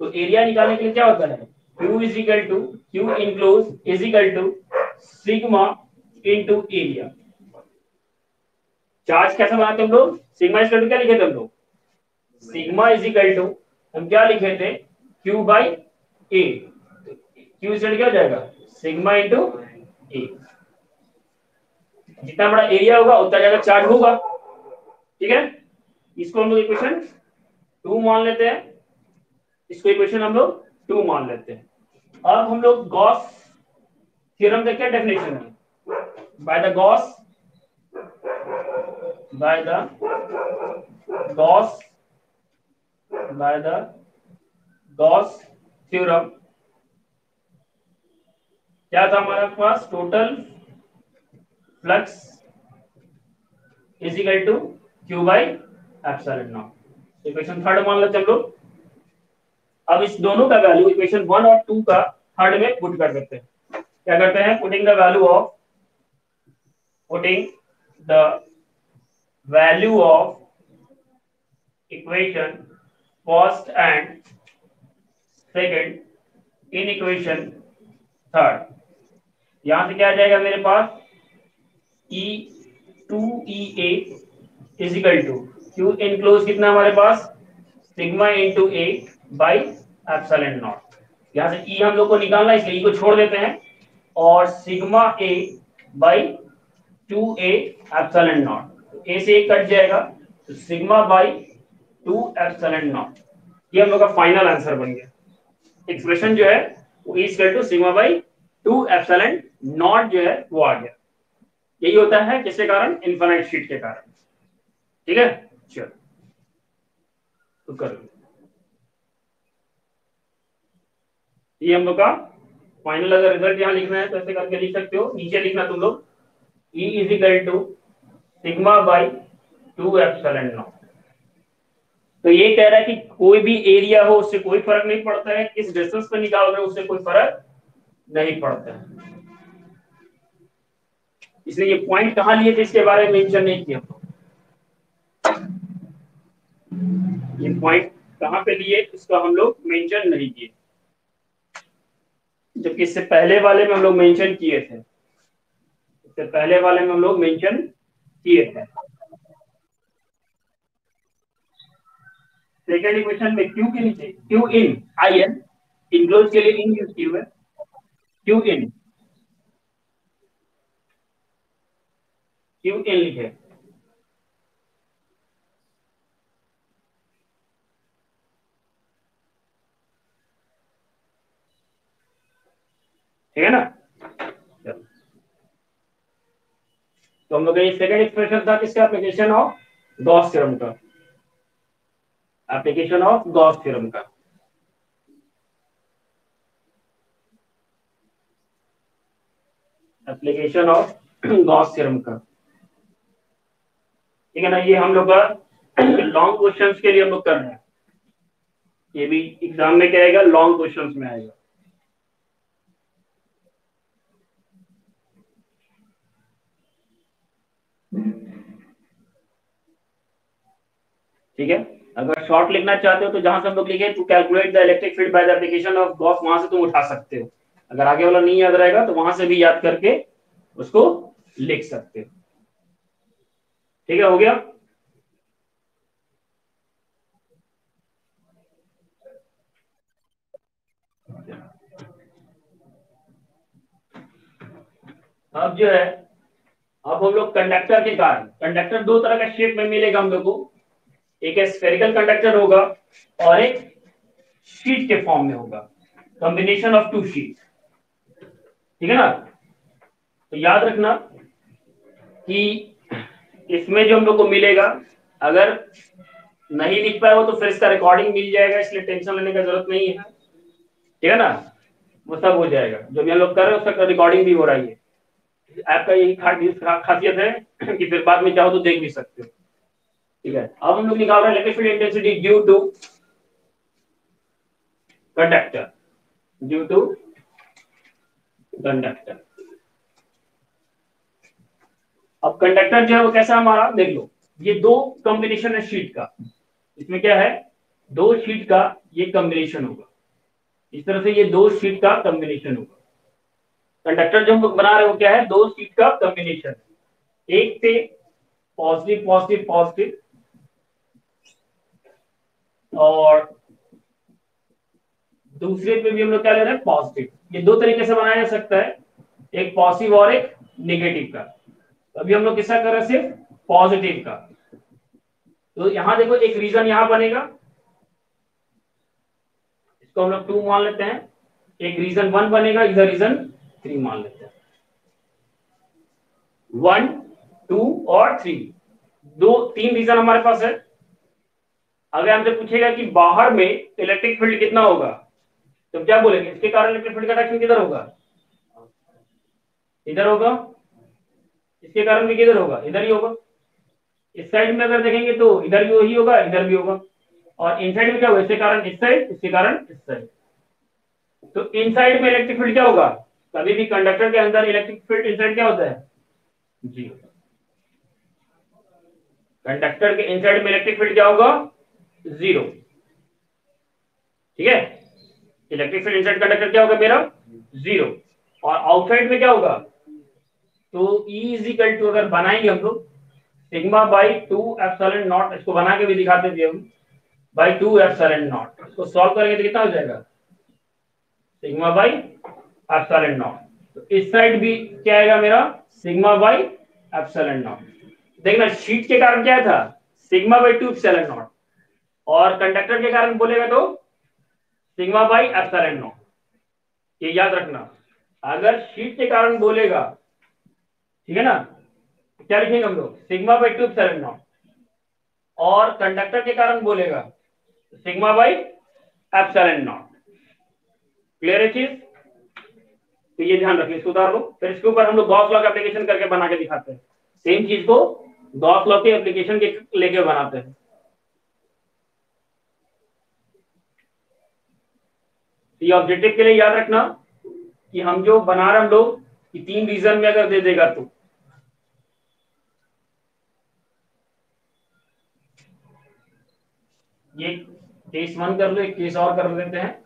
तो एरिया निकालने के लिए क्या होता है? Q is equal to Q enclose is equal to sigma into area. Charge कैसा बनाते हम लोग? सिग्मा इज इक्वल टू क्या लिखे थे हम लोग? सिग्मा इज इक्वल टू हम क्या लिखे थे? Q by A. Q is क्या हो जाएगा? सिग्मा इनटू ए। जितना बड़ा एरिया होगा उतना ज्यादा चार्ज होगा। ठीक है, इसको हम लोग इक्वेशन 2 मान लेते हैं। इसको इक्वेशन हम लोग 2 मान लेते हैं। अब हम लोग गॉस थ्योरम का क्या डेफिनेशन है? By the Gauss by the Gauss theorem क्या था हमारे पास? Total flux is equal to q by epsilon naught. Equation 3 मान लेते हैं हम लोग। अब इस दोनों का वैल्यू इक्वेशन 1 और 2 का 3 में पुट कर देते हैं। क्या करते हैं? Putting the value of equation first and second in equation third. यहां से क्या आ जाएगा मेरे पास? E 2EA is equal to Q enclose कितना हमारे पास? Sigma into a by epsilon naught. यहां से ई हम लोग को निकालना है, इसलिए ई को छोड़ देते हैं और sigma A by 2A epsilon naught. A से एक कट जाएगा तो सिग्मा बाई 2 एप्सिलॉन नॉट। ये हम लोग का फाइनल आंसर बन गया। एक्सप्रेशन जो है वो is equal to sigma by 2 epsilon naught जो है वो आ गया। यही होता है किसके कारण? इनफाइनाइट शीट के कारण। ठीक है, चलो तो करो। ये हम लोग का फाइनल अगर रिजल्ट यहां लिखना है तो ऐसे करके लिख सकते हो। नीचे लिखना तुम लोग E is equal to sigma by 2 epsilon naught. तो ये कह रहा है कि कोई भी एरिया हो उससे कोई फर्क नहीं पड़ता है, किस डिस्टेंस पे निकाल रहे हो उससे कोई फर्क नहीं पड़ता है। इसलिए ये पॉइंट कहां लिए थे इसके बारे में मेंशन नहीं किया। ये पॉइंट कहां पे लिए इसका हम लोग मेंशन नहीं किए, जबकि इससे पहले वाले में हम लोग मेंशन किए थे। इससे पहले वाले में हम लोग मेंशन किए थे। सेकेंड इक्वेशन में क्यू के नीचे Q in I N enclose के लिए इन यूज की हुए क्यू इन लिखे। ठीक है ना? तो हम लोग ये सेकंड एक्सप्रेशन था किसका? एप्लीकेशन ऑफ गॉस थ्योरम का। एप्लीकेशन ऑफ गॉस थ्योरम का। एप्लीकेशन ऑफ गॉस थ्योरम का। ठीक है ना? ये हम लोग का लॉन्ग क्वेश्चंस के लिए हम लोग कर रहे हैं। ये भी एग्जाम में क्या आएगा? लॉन्ग क्वेश्चंस में आएगा। ठीक है, अगर शॉर्ट लिखना चाहते हो तो जहां से हम लोग लिखे to calculate the electric field by the application of Gauss, वहां से तुम उठा सकते हो। अगर आगे वाला नहीं याद रहेगा तो वहां से भी याद करके उसको लिख सकते हो। ठीक है, हो गया। अब जो है, अब हम लोग कंडक्टर के कारण, कंडक्टर दो तरह का शेप में मिलेगा हम लोग को, एक स्फेरिकल कंडक्टर होगा और एक शीट के फॉर्म में होगा, कॉम्बिनेशन ऑफ टू शीट। ठीक है ना, तो याद रखना कि इसमें जो हम लोग को मिलेगा, अगर नहीं लिख पाए हो तो फिर इसका रिकॉर्डिंग मिल जाएगा, इसलिए टेंशन लेने का जरूरत नहीं है। ठीक है ना, वो सब हो जाएगा, जो भी हम लोग कर रहे हैं उसका रिकॉर्डिंग भी हो रही है। ऐप का यही खासियत है कि फिर बाद में चाहो तो देख भी सकते हो। ठीक है, अब हम लोग निकाल रहे हैं electric field intensity due to conductor, due to conductor. अब कंडक्टर जो है वो कैसा हमारा देख लो, ये दो कॉम्बिनेशन है शीट का, इसमें क्या है, दो शीट का ये कॉम्बिनेशन होगा, इस तरह से ये दो शीट का कॉम्बिनेशन होगा। कंडक्टर जो हम लोग बना रहे हैं वो क्या है, दो शीट का कॉम्बिनेशन, एक पे पॉजिटिव पॉजिटिव पॉजिटिव और दूसरे पे भी हम लोग क्या ले रहे हैं, पॉजिटिव। ये दो तरीके से बनाया जा सकता है, एक पॉजिटिव और एक निगेटिव का। तो अभी हम लोग किसका कर रहे हैं, सिर्फ पॉजिटिव का। तो यहां देखो एक रीजन यहां बनेगा, इसको हम लोग 2 मान लेते हैं, एक रीजन 1 बनेगा, इधर रीजन 3 मान लेते हैं। 1 2 और 3, दो तीन रीजन हमारे पास है। अगर हमसे पूछेगा कि बाहर में इलेक्ट्रिक फील्ड कितना होगा, तो क्या बोलेंगे, इसके कारण इलेक्ट्रिक फील्ड का डायरेक्शन किधर होगा, इधर होगा, इसके कारण भी किधर होगा, इधर ही होगा। इस साइड में अगर देखेंगे तो इधर भी वही होगा, इधर भी होगा, और इन साइड में क्या होगा, इसके कारण इस साइड, इसके कारण इस साइड। तो इन साइड में इलेक्ट्रिक फील्ड क्या होगा, कभी भी कंडक्टर के अंदर इलेक्ट्रिक फील्ड इन साइड क्या होता है, जीरो। कंडक्टर के इन साइड में इलेक्ट्रिक फील्ड क्या होगा, जीरो। ठीक है, इलेक्ट्रिक फील्ड इनसाइड कंडक्टर क्या होगा मेरा, जीरो। और आउटसाइड में क्या होगा, तो ई इज इक्वल टू, अगर बनाएंगे हम लोग, सिग्मा बाई 2 एप्सिलॉन नॉट, इसको बना के भी दिखाते थे हम, बाई 2 एप्सिलॉन नॉट। इसको सॉल्व करेंगे तो कितना हो जाएगा, सिग्मा बाई एप्सिलॉन नॉट। तो इस साइड भी क्या आएगा मेरा, सिग्मा बाई एप्सिलॉन नॉट। देखना शीट के कारण क्या था, सिग्मा बाई 2 एप्सिलॉन नॉट, और कंडक्टर के कारण बोलेगा तो सिग्मा बाई एप्सिलॉन नॉट। ये याद रखना, अगर शीट के कारण बोलेगा, ठीक है ना, क्या लिखेंगे हम लोग, सिग्मा बाई 2 एप्सिलॉन नॉट, और कंडक्टर के कारण बोलेगा sigma by epsilon not. Clear है चीज, तो ये ध्यान रखिए, इसको उतार लो। फिर इसके ऊपर हम लोग गॉस लॉ का एप्लीकेशन करके बना के दिखाते हैं, सेम चीज को गॉस लॉ के एप्लीकेशन के लेके बनाते हैं। ये ऑब्जेक्टिव के लिए याद रखना कि हम जो बना रहे हम लोग कि 3 रीजन में अगर दे देगा तो ये केस 1 कर लो, एक केस और कर देते हैं,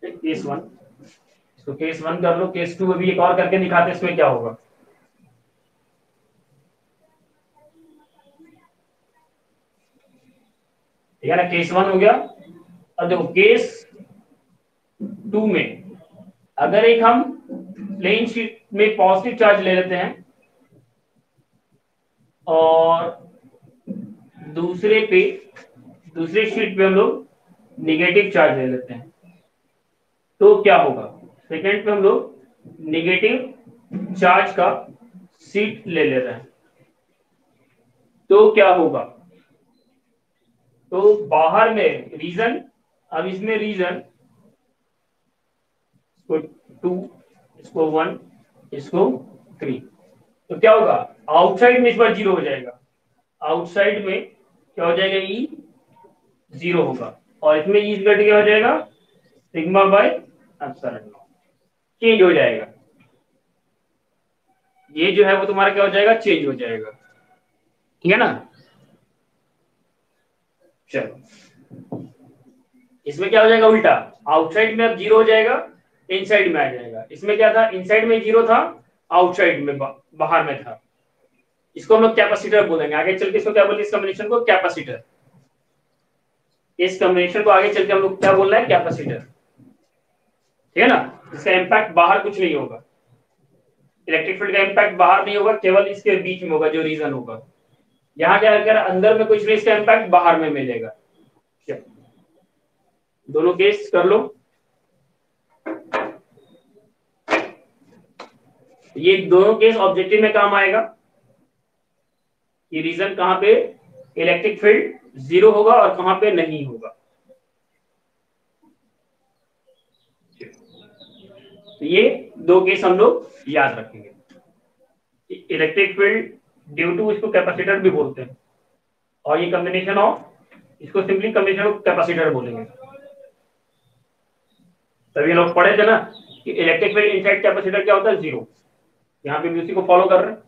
केस 1, इसको केस 1 कर लो, केस 2 अभी एक और करके दिखाते हैं इसमें क्या होगा। ठीक है ना, केस 1 हो गया। अब देखो केस 2 में अगर एक हम प्लेन शीट में पॉजिटिव चार्ज ले लेते हैं और दूसरे शीट पे हम लोग निगेटिव चार्ज ले लेते हैं, तो क्या होगा, सेकेंड पे हम लोग निगेटिव चार्ज का शीट ले ले रहे हैं, तो क्या होगा, तो बाहर में रीजन, अब इसमें रीजन, इसको 2, इसको 1, इसको 3, तो क्या होगा, आउटसाइड में इस बार जीरो हो जाएगा, आउटसाइड में क्या हो जाएगा, ई जीरो होगा, और इसमें ई इक्वल टू क्या हो जाएगा, sigma bye epsilon not, change हो जाएगा, ये जो है वो तुम्हारा क्या हो जाएगा, चेंज हो जाएगा। ठीक है ना। चलो इसमें क्या हो जाएगा उल्टा, आउटसाइड में अब 0 हो जाएगा, इनसाइड में आ जाएगा। इसमें क्या था, इनसाइड में 0 था, आउटसाइड में बाहर में था। इसको हम लोग कैपेसिटर बोलेंगे आगे चल के। इसको क्या बोलेंगे, इस कॉम्बिनेशन को कैपेसिटर। इस कॉम्बिनेशन को आगे चल के हम लोग क्या बोल रहे हैं, कैपेसिटर। ठीक है ना। इसका इम्पैक्ट बाहर कुछ नहीं होगा, इलेक्ट्रिक फील्ड का इम्पैक्ट बाहर नहीं होगा, केवल इसके बीच में होगा जो रीजन होगा। यहाँ क्या है, अंदर में कुछ नहीं, इसका इम्पैक्ट बाहर में मिलेगा। दोनों केस कर लो। ये दोनों केस ऑब्जेक्टिव में काम आएगा। ये रीजन कहां पे इलेक्ट्रिक फील्ड 0 होगा और कहां पे नहीं होगा। तो ये दो केस हम लोग याद रखेंगे। इलेक्ट्रिक फील्ड ड्यू टू, इसको कैपेसिटर भी बोलते हैं, और ये कॉम्बिनेशन ऑफ, इसको सिंपली कॉम्बिनेशन ऑफ कैपेसिटर बोलेंगे। तभी लोग पढ़े थे ना कि इलेक्ट्रिक फील्ड इनसाइड कैपेसिटर क्या होता है, 0। यहाँ पे भी उसी को फॉलो कर रहे हैं,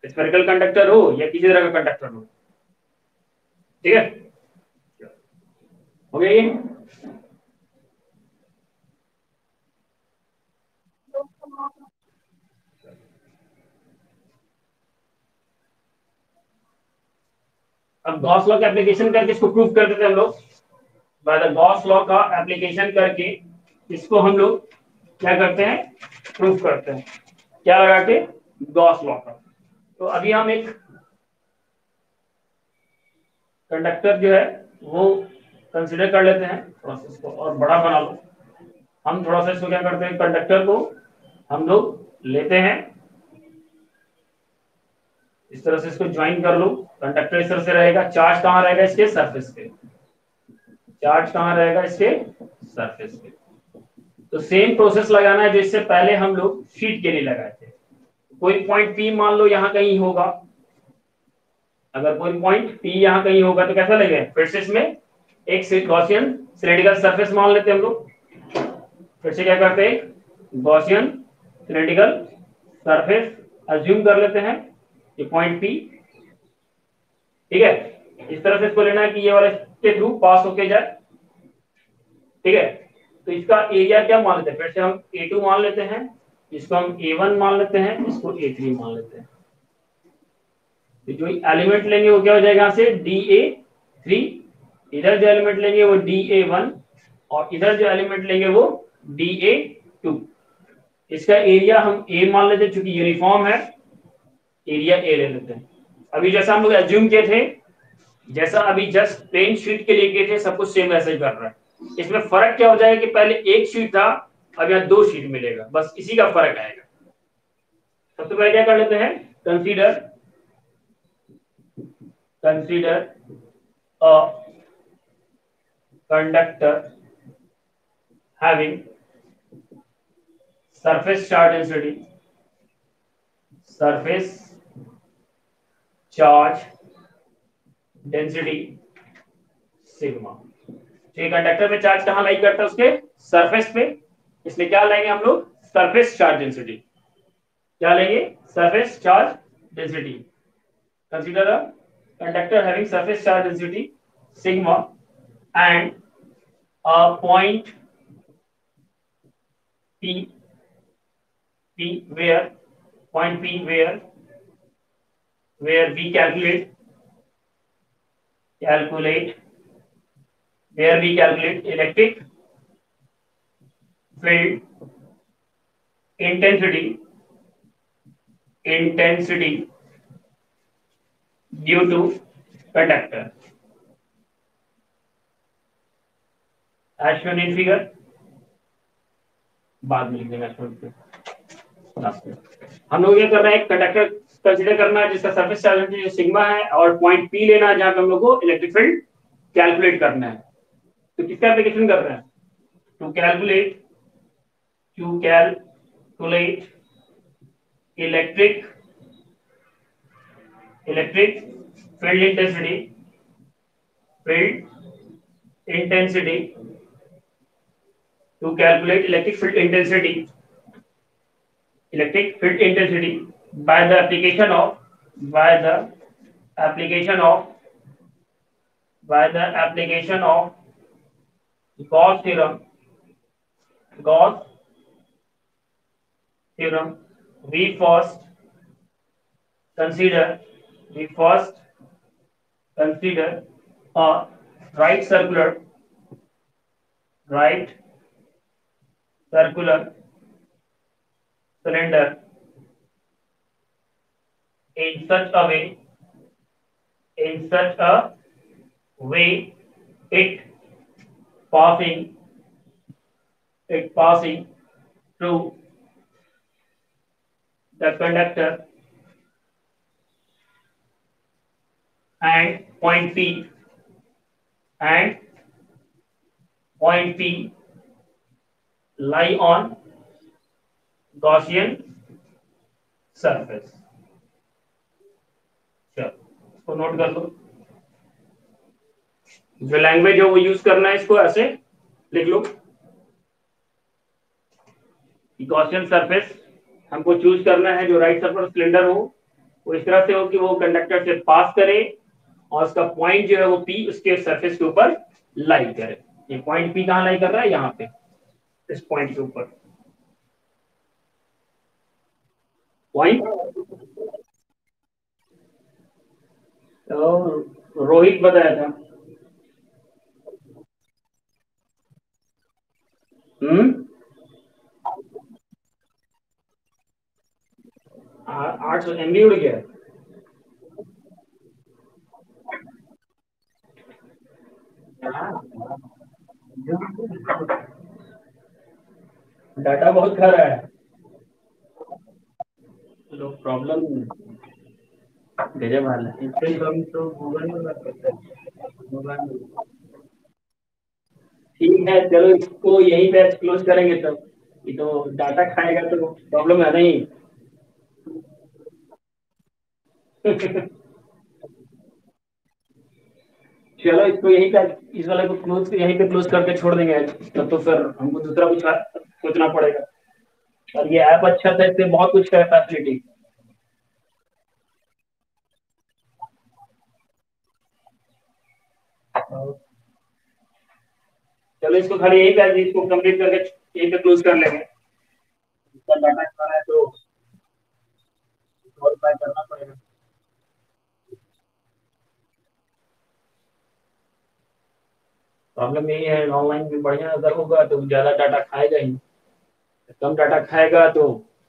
स्फेरिकल कंडक्टर हो या किसी तरह का कंडक्टर हो। ठीक है, हो गया ये। अब गॉस लॉ का एप्लीकेशन करके इसको प्रूव कर देते हैं हम लोग। बाय द गॉस लॉ का एप्लीकेशन करके इसको हम लोग क्या करते हैं, प्रूव करते हैं। क्या लगा के, गॉस लॉ का। तो अभी हम एक कंडक्टर जो है वो कंसीडर कर लेते हैं, प्रोसेस को और बड़ा बना लो। हम थोड़ा सा इसको क्या करते हैं, कंडक्टर को हम लोग लेते हैं, इस तरह से इसको ज्वाइन कर लो। कंडक्टर इस तरह से रहेगा, चार्ज कहाँ रहेगा, इसके सरफेस पे। चार्ज कहाँ रहेगा, इसके सरफेस पे। तो सेम प्रोसेस लगाना है जो इससे पहले हम लोग शीट के लिए लगाए थे। कोई पॉइंट पी मान लो यहाँ कहीं होगा, अगर कोई पॉइंट पी यहाँ कहीं होगा तो कैसा लगेगा, फिर से इसमें एक गॉसियन सिलेंड्रिकल सरफेस मान लेते हैं हम लोग। फिर से क्या करते हैं, गॉसियन सिलेंड्रिकल सरफेस अज्यूम कर लेते हैं, ये पॉइंट पी। ठीक है, इस तरह से इसको लेना है कि ये वाला इसके थ्रू पास होके जाए। ठीक है, तो इसका एरिया क्या मान लेते हैं, फिर से हम A2 मान लेते हैं, इसको हम A1 मान लेते हैं, इसको A3 मान लेते हैं। तो जो एलिमेंट लेंगे वो क्या हो जाएगा, यहाँ से DA3, इधर जो एलिमेंट लेंगे वो DA1, और इधर जो एलिमेंट लेंगे वो DA2। इसका एरिया हम A मान लेते हैं, चूंकि यूनिफॉर्म है, एरिया A ले लेते हैं। अभी जैसा हम लोग एज्यूम किए थे, जैसा अभी जस्ट प्लेन शीट के लिए किए थे, सब कुछ सेम वैसे ही कर रहा है। इसमें फर्क क्या हो जाएगा कि पहले एक शीट था, अब यहाँ 2 शीट मिलेगा, बस इसी का फर्क आएगा। सबसे पहले क्या कर लेते हैं, consider a conductor having surface charge density, surface charge density sigma. ठीक, कंडक्टर पे चार्ज कहां लाई करता है, उसके सरफेस पे, इसलिए क्या लाएंगे हम लोग, सरफेस चार्ज डेंसिटी। क्या लेंगे, surface charge density. Consider a conductor having surface charge density sigma and a point P where point P where we calculate electric field intensity due to conductor as shown in figure। बाद में लिख देंगे हम लोग ये कर रहे हैं, कंडक्टर कंसीडर करना है जिसका सरफेस चार्ज डेंसिटी सिग्मा है, और पॉइंट पी लेना है जहां पे हम लोग को इलेक्ट्रिक फील्ड कैलकुलेट करना है। तो किसका एप्लीकेशन कर रहे हैं, to calculate electric field intensity to calculate electric field intensity by the application of application of by the application of Gauss theorem, Gauss theorem, we first consider a right circular cylinder in such a way it passing through the conductor and point P lie on Gaussian surface. चलो इसको नोट कर लो, जो लैंग्वेज है वो यूज करना है, इसको ऐसे लिख लो। गॉसियन सरफेस हमको चूज करना है जो राइट सर्कुलर सिलेंडर हो, वो इस तरह से हो कि वो कंडक्टर से पास करे और उसका पॉइंट जो है वो पी उसके सरफेस के ऊपर लाई करे। ये पॉइंट पी कहाँ लाई कर रहा है? यहाँ पे, इस पॉइंट के ऊपर। पॉइंट तो रोहित बताया था। 800 MB उड़ गया। डाटा बहुत खा रहा है, लो प्रॉब्लम गजब हाल है। इससे हम तो गूगल में बात करते हैं। ठीक है, चलो इसको यहीं पे क्लोज करेंगे तब। ये तो डाटा खाएगा तो प्रॉब्लम है नहीं। चलो इसको यहीं पे, इस वाले को क्लोज यहीं पे क्लोज करके छोड़ देंगे। तब तो फिर हमको दूसरा कुछ सोचना पड़ेगा। और ये ऐप अच्छा था, इससे बहुत कुछ है फैसिलिटी। चलो इसको खाली यहीं पे, इसको कंप्लीट करके यहीं पे क्लोज कर लेंगे। इसका डाटा खाना है तो और उपाय करना पड़ेगा। प्रॉब्लम यही है, ऑनलाइन में बढ़िया अगर होगा तो ज्यादा डाटा खाएगा ही, कम डाटा खाएगा तो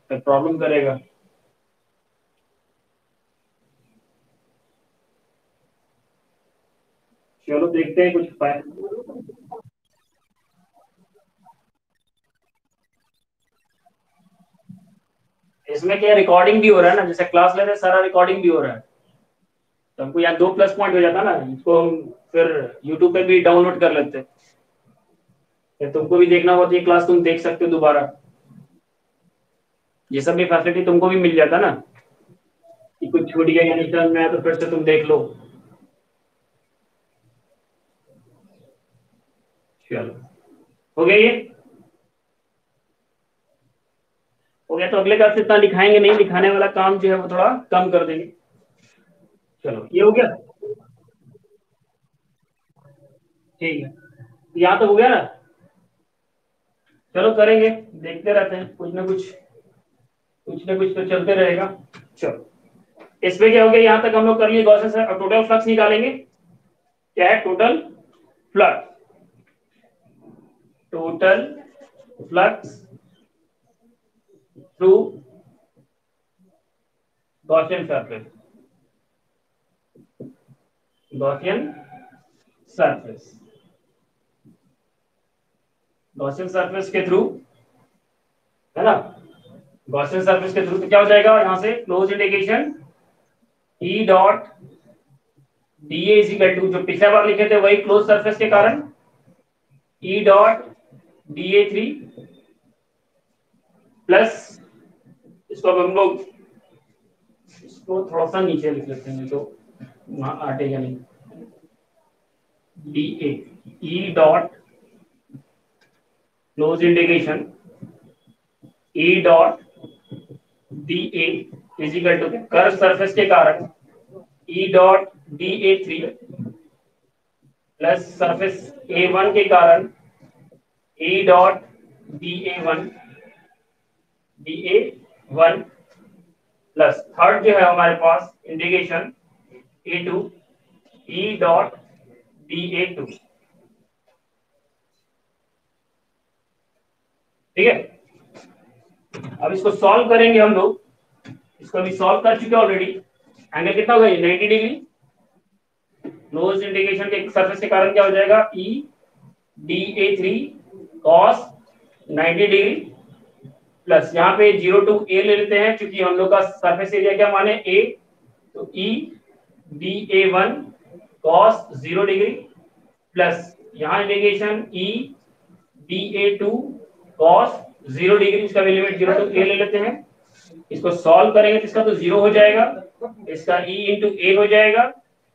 फिर प्रॉब्लम करेगा। चलो देखते हैं कुछ उपाय। इसमें क्या रिकॉर्डिंग भी हो रहा है ना, जैसे क्लास ले रहे हैं सारा रिकॉर्डिंग भी हो रहा है, तो हमको यहाँ 2 प्लस पॉइंट हो जाता ना। इसको हम फिर यूट्यूब पे भी डाउनलोड कर लेते हैं, फिर तुमको भी देखना होती है क्लास, तुम देख सकते हो दोबारा। ये सब भी फैसिलिटी तुमको भी मिल जाता ना, कि कुछ छूट गया या नहीं समझ में आया तो फिर से तुम देख लो। चलो हो गया, ये हो गया। तो अगले क्लास से इतना लिखाएंगे नहीं, लिखाने वाला काम जो है वो थोड़ा कम कर देंगे। चलो ये हो गया, ठीक है, यहाँ तो हो गया ना। चलो करेंगे, देखते रहते हैं, कुछ ना कुछ तो चलते रहेगा। चलो इसमें क्या हो गया, यहाँ तक हम लोग कर लिए गॉसेस है। अब टोटल फ्लक्स निकालेंगे। क्या है total flux? Total flux through Gaussian surface, Gaussian surface, Gaussian surface के थ्रू, है ना। गॉसियन सरफेस के थ्रू तो क्या हो जाएगा, यहां से close indication E dot D A is equal to, जो पिछला बार लिखे थे वही क्लोज सरफेस के कारण, e dot D a three plus, इसको अब हम लोग इसको थोड़ा सा नीचे लिख लेते हैं तो वहां आटेगा नहीं। D A E dot close indication E dot D A is equal to curve surface के कारण e dot DA3 plus surface A1 के कारण e dot DA1 plus third जो है हमारे पास integration A2 E dot DA2। ठीक है, अब इसको सॉल्व करेंगे हम लोग। इसको अभी सॉल्व कर चुके ऑलरेडी। एंगल कितना होगा, 90 डिग्री। क्लोज इंटीग्रेशन के सरफेस के कारण क्या हो जाएगा, ई DA3 cos 90 डिग्री प्लस यहाँ पे 0 to a ले लेते हैं क्योंकि हम लोग का सरफेस एरिया क्या माने a, तो ई DA1 cos 0 डिग्री प्लस यहाँ इंटीग्रेशन ई DA2 cos 0 डिग्री, इसका लिमिट 0 to a ले लेते हैं। इसको सॉल्व करेंगे तो इसका तो 0 हो जाएगा, इसका e इंटू a हो जाएगा,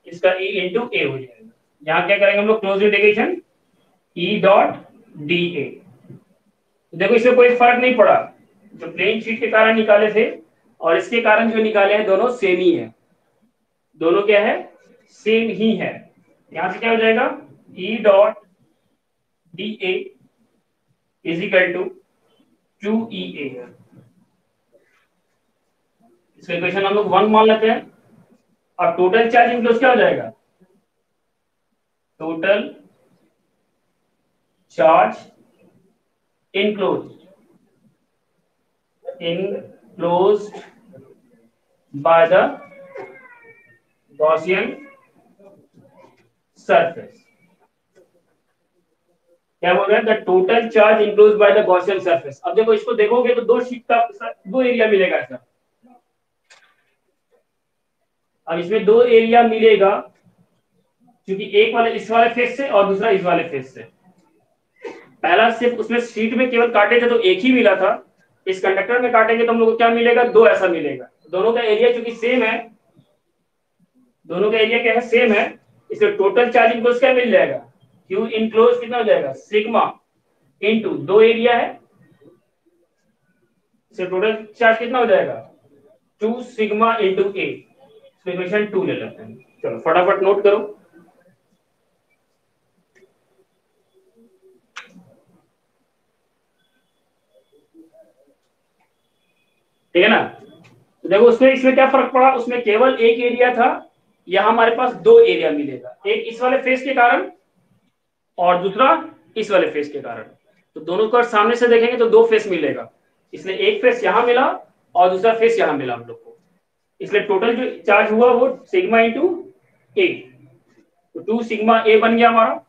इसका e इंटू a हो जाएगा। यहाँ क्या करेंगे हम लोग, close integration e dot DA। देखो इसमें कोई फर्क नहीं पड़ा, जो प्लेन शीट के कारण निकाले थे और इसके कारण जो निकाले हैं दोनों सेम ही है, दोनों क्या है, सेम ही है। यहां से क्या हो जाएगा, e dot DA is equal to 2EA। इसका इक्वेशन हम लोग 1 मान लेते हैं। और टोटल चार्ज इनक्लोज क्या हो जाएगा, total charge enclosed by the Gaussian surface। क्या बोल रहे हैं, the total charge enclosed by the Gaussian surface। अब देखो इसको देखोगे तो दो शीट का दो एरिया मिलेगा ऐसा। अब इसमें दो एरिया मिलेगा क्योंकि एक वाले इस वाले फेस से और दूसरा इस वाले फेस से। पहला सिर्फ उसमें शीट में केवल काटे थे तो एक ही मिला था, इस कंडक्टर में काटेंगे तो हम लोग को क्या मिलेगा, दो ऐसा मिलेगा। दोनों का एरिया क्योंकि सेम है, दोनों का एरिया क्या है, सेम है, इसलिए टोटल चार्ज इनक्लोज क्या मिल जाएगा, क्यू इनक्लोज कितना हो जाएगा, सिग्मा इनटू दो एरिया है, इसलिए टोटल चार्ज कितना हो जाएगा, 2 सिग्मा इनटू a। इक्वेशन 2 ले लेते हैं। चलो फटाफट नोट करो। ठीक है ना, तो देखो उसमें इसमें क्या फर्क पड़ा, उसमें केवल एक एरिया था, यहां हमारे पास दो एरिया मिलेगा, एक इस वाले फेस के कारण और दूसरा इस वाले फेस के कारण। तो दोनों को सामने से देखेंगे तो दो फेस मिलेगा, इसलिए एक फेस यहां मिला और दूसरा फेस यहां मिला हम लोग को, इसलिए टोटल जो चार्ज हुआ वो सिग्मा इंटू ए, तो 2 सिग्मा ए बन गया हमारा।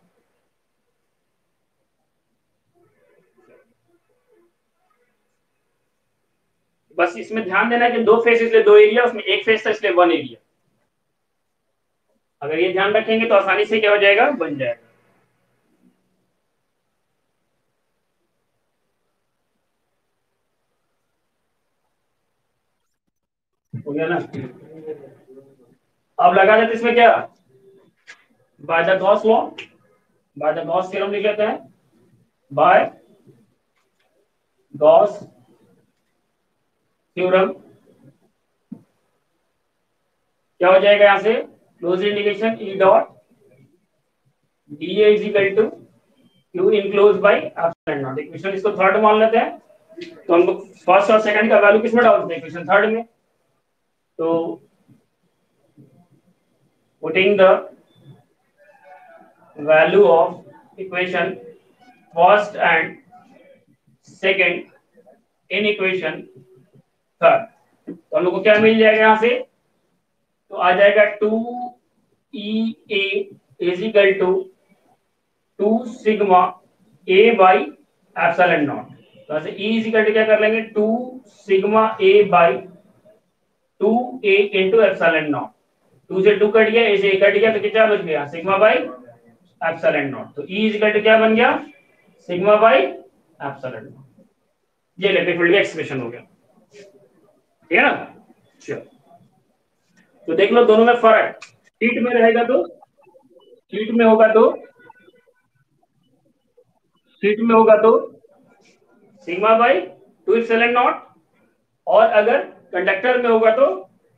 बस इसमें ध्यान देना है कि दो फेस इसलिए दो एरिया, उसमें एक फेस था इसलिए 1 एरिया। अगर ये ध्यान रखेंगे तो आसानी से क्या हो जाएगा, बन जाएगा। हो गया ना। अब लगा देते इसमें क्या, bye the Gauss law, bye the Gauss theorem लिख लेते हैं, बाय गॉस थ्योरम क्या हो जाएगा, यहां से close integration E dot DA is equal to Q enclose by epsilon naught. Equation इसको थर्ड मान लेते हैं, तो हम लोग फर्स्ट और सेकंड का वैल्यू किसमें डालते हैं, इक्वेशन थर्ड में। तो putting the value of equation first and second in equation third, तो हम लोग को क्या मिल जाएगा यहां से, तो आ जाएगा 2EA is equal to 2 sigma A by epsilon naught. तो ऐसे E इज इक्वल टू क्या कर लेंगे, 2 sigma A by 2A into epsilon not. 2 से 2 कट गया, A से A कट गया, तो कितना बच गया, सिग्मा बाई एप्सिलॉन नॉट। तो E इज इक्वल टू क्या बन गया, सिग्मा बाई एप्सिलॉन नॉट। ये इलेक्ट्रिक फील्ड का एक्सप्रेशन हो गया, ठीक है ना। चलो तो देख लो दोनों में फर्क, शीट में रहेगा तो शीट में होगा तो सिग्मा बाई 2 एप्सिलॉन नॉट, और अगर कंडक्टर में होगा तो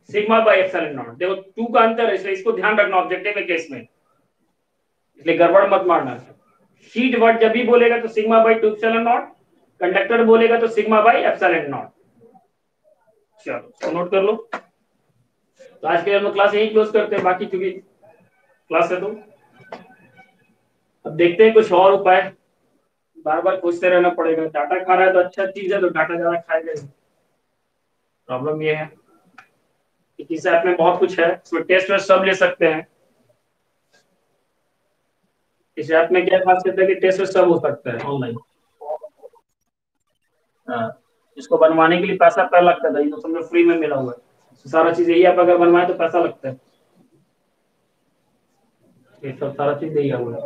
सिग्मा बाई एप्सिलॉन नॉट। देखो टू का अंतर है, इसलिए इसको ध्यान रखना ऑब्जेक्टिव के केस में, इसलिए गड़बड़ मत मारना। शीट वर्ड जब भी बोलेगा तो sigma by 2 epsilon not, conductor बोलेगा तो सिग्मा बाई एप्सिलॉन नॉट। चलो नोट कर लो। तो आज के लिए हम क्लास यही क्लोज करते हैं, बाकी चूंकि क्लास है तो अब देखते हैं कुछ और उपाय। बार बार पूछते रहना पड़ेगा, डाटा खा रहा है तो अच्छा चीज है, तो डाटा ज्यादा खाएगा। प्रॉब्लम ये है कि इस ऐप में बहुत कुछ है, इसमें टेस्ट वेस्ट सब ले सकते हैं। इस ऐप में क्या खासियत है कि टेस्ट वेस्ट सब हो सकता है ऑनलाइन। हाँ, इसको बनवाने के लिए पैसा पहले लगता था, ये तो समझो फ्री में मिला हुआ है। तो सारा चीज यही आप अगर बनवाए तो पैसा लगता है, ये सब सारा चीज यही हुआ है।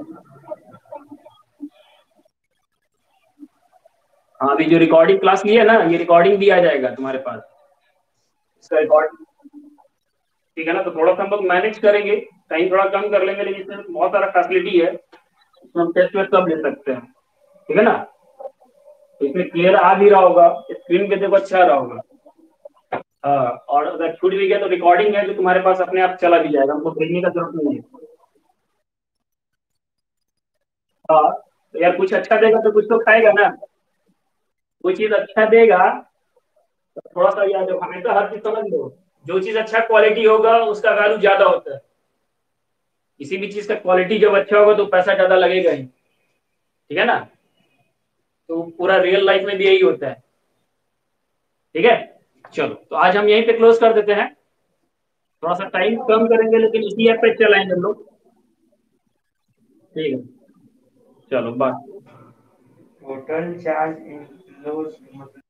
हाँ, अभी जो रिकॉर्डिंग क्लास ली है ना, ये रिकॉर्डिंग भी आ जाएगा तुम्हारे पास, इसका रिकॉर्ड। ठीक है ना, तो थोड़ा सा हम लोग मैनेज करेंगे, टाइम थोड़ा कम कर लेंगे, लेकिन इसमें बहुत सारा फैसिलिटी है, इसमें हम टेस्ट वेस्ट सब ले सकते हैं। ठीक है ना, तो इसमें क्लियर आ भी रहा होगा, स्क्रीन पे देखो अच्छा आ रहा होगा। हाँ, और अगर छूट भी गया तो रिकॉर्डिंग है जो तुम्हारे पास अपने आप चला भी जाएगा, हमको भेजने का जरूरत नहीं है। हाँ, तो यार कुछ अच्छा देगा तो कुछ तो खाएगा ना, कोई चीज अच्छा देगा तो थोड़ा सा याद रखो, हमेशा हर चीज समझ लो, जो चीज अच्छा क्वालिटी होगा उसका वैल्यू ज्यादा होता है। किसी भी चीज का क्वालिटी जब अच्छा होगा तो पैसा ज्यादा लगेगा ही। ठीक है ना, तो पूरा रियल लाइफ में भी यही होता है। ठीक है, चलो तो आज हम यहीं पे क्लोज कर देते हैं, थोड़ा सा टाइम कम करेंगे लेकिन इसी ऐप पे चलाएंगे हम लोग। ठीक है, चलो bye. Total charge enclose, मतलब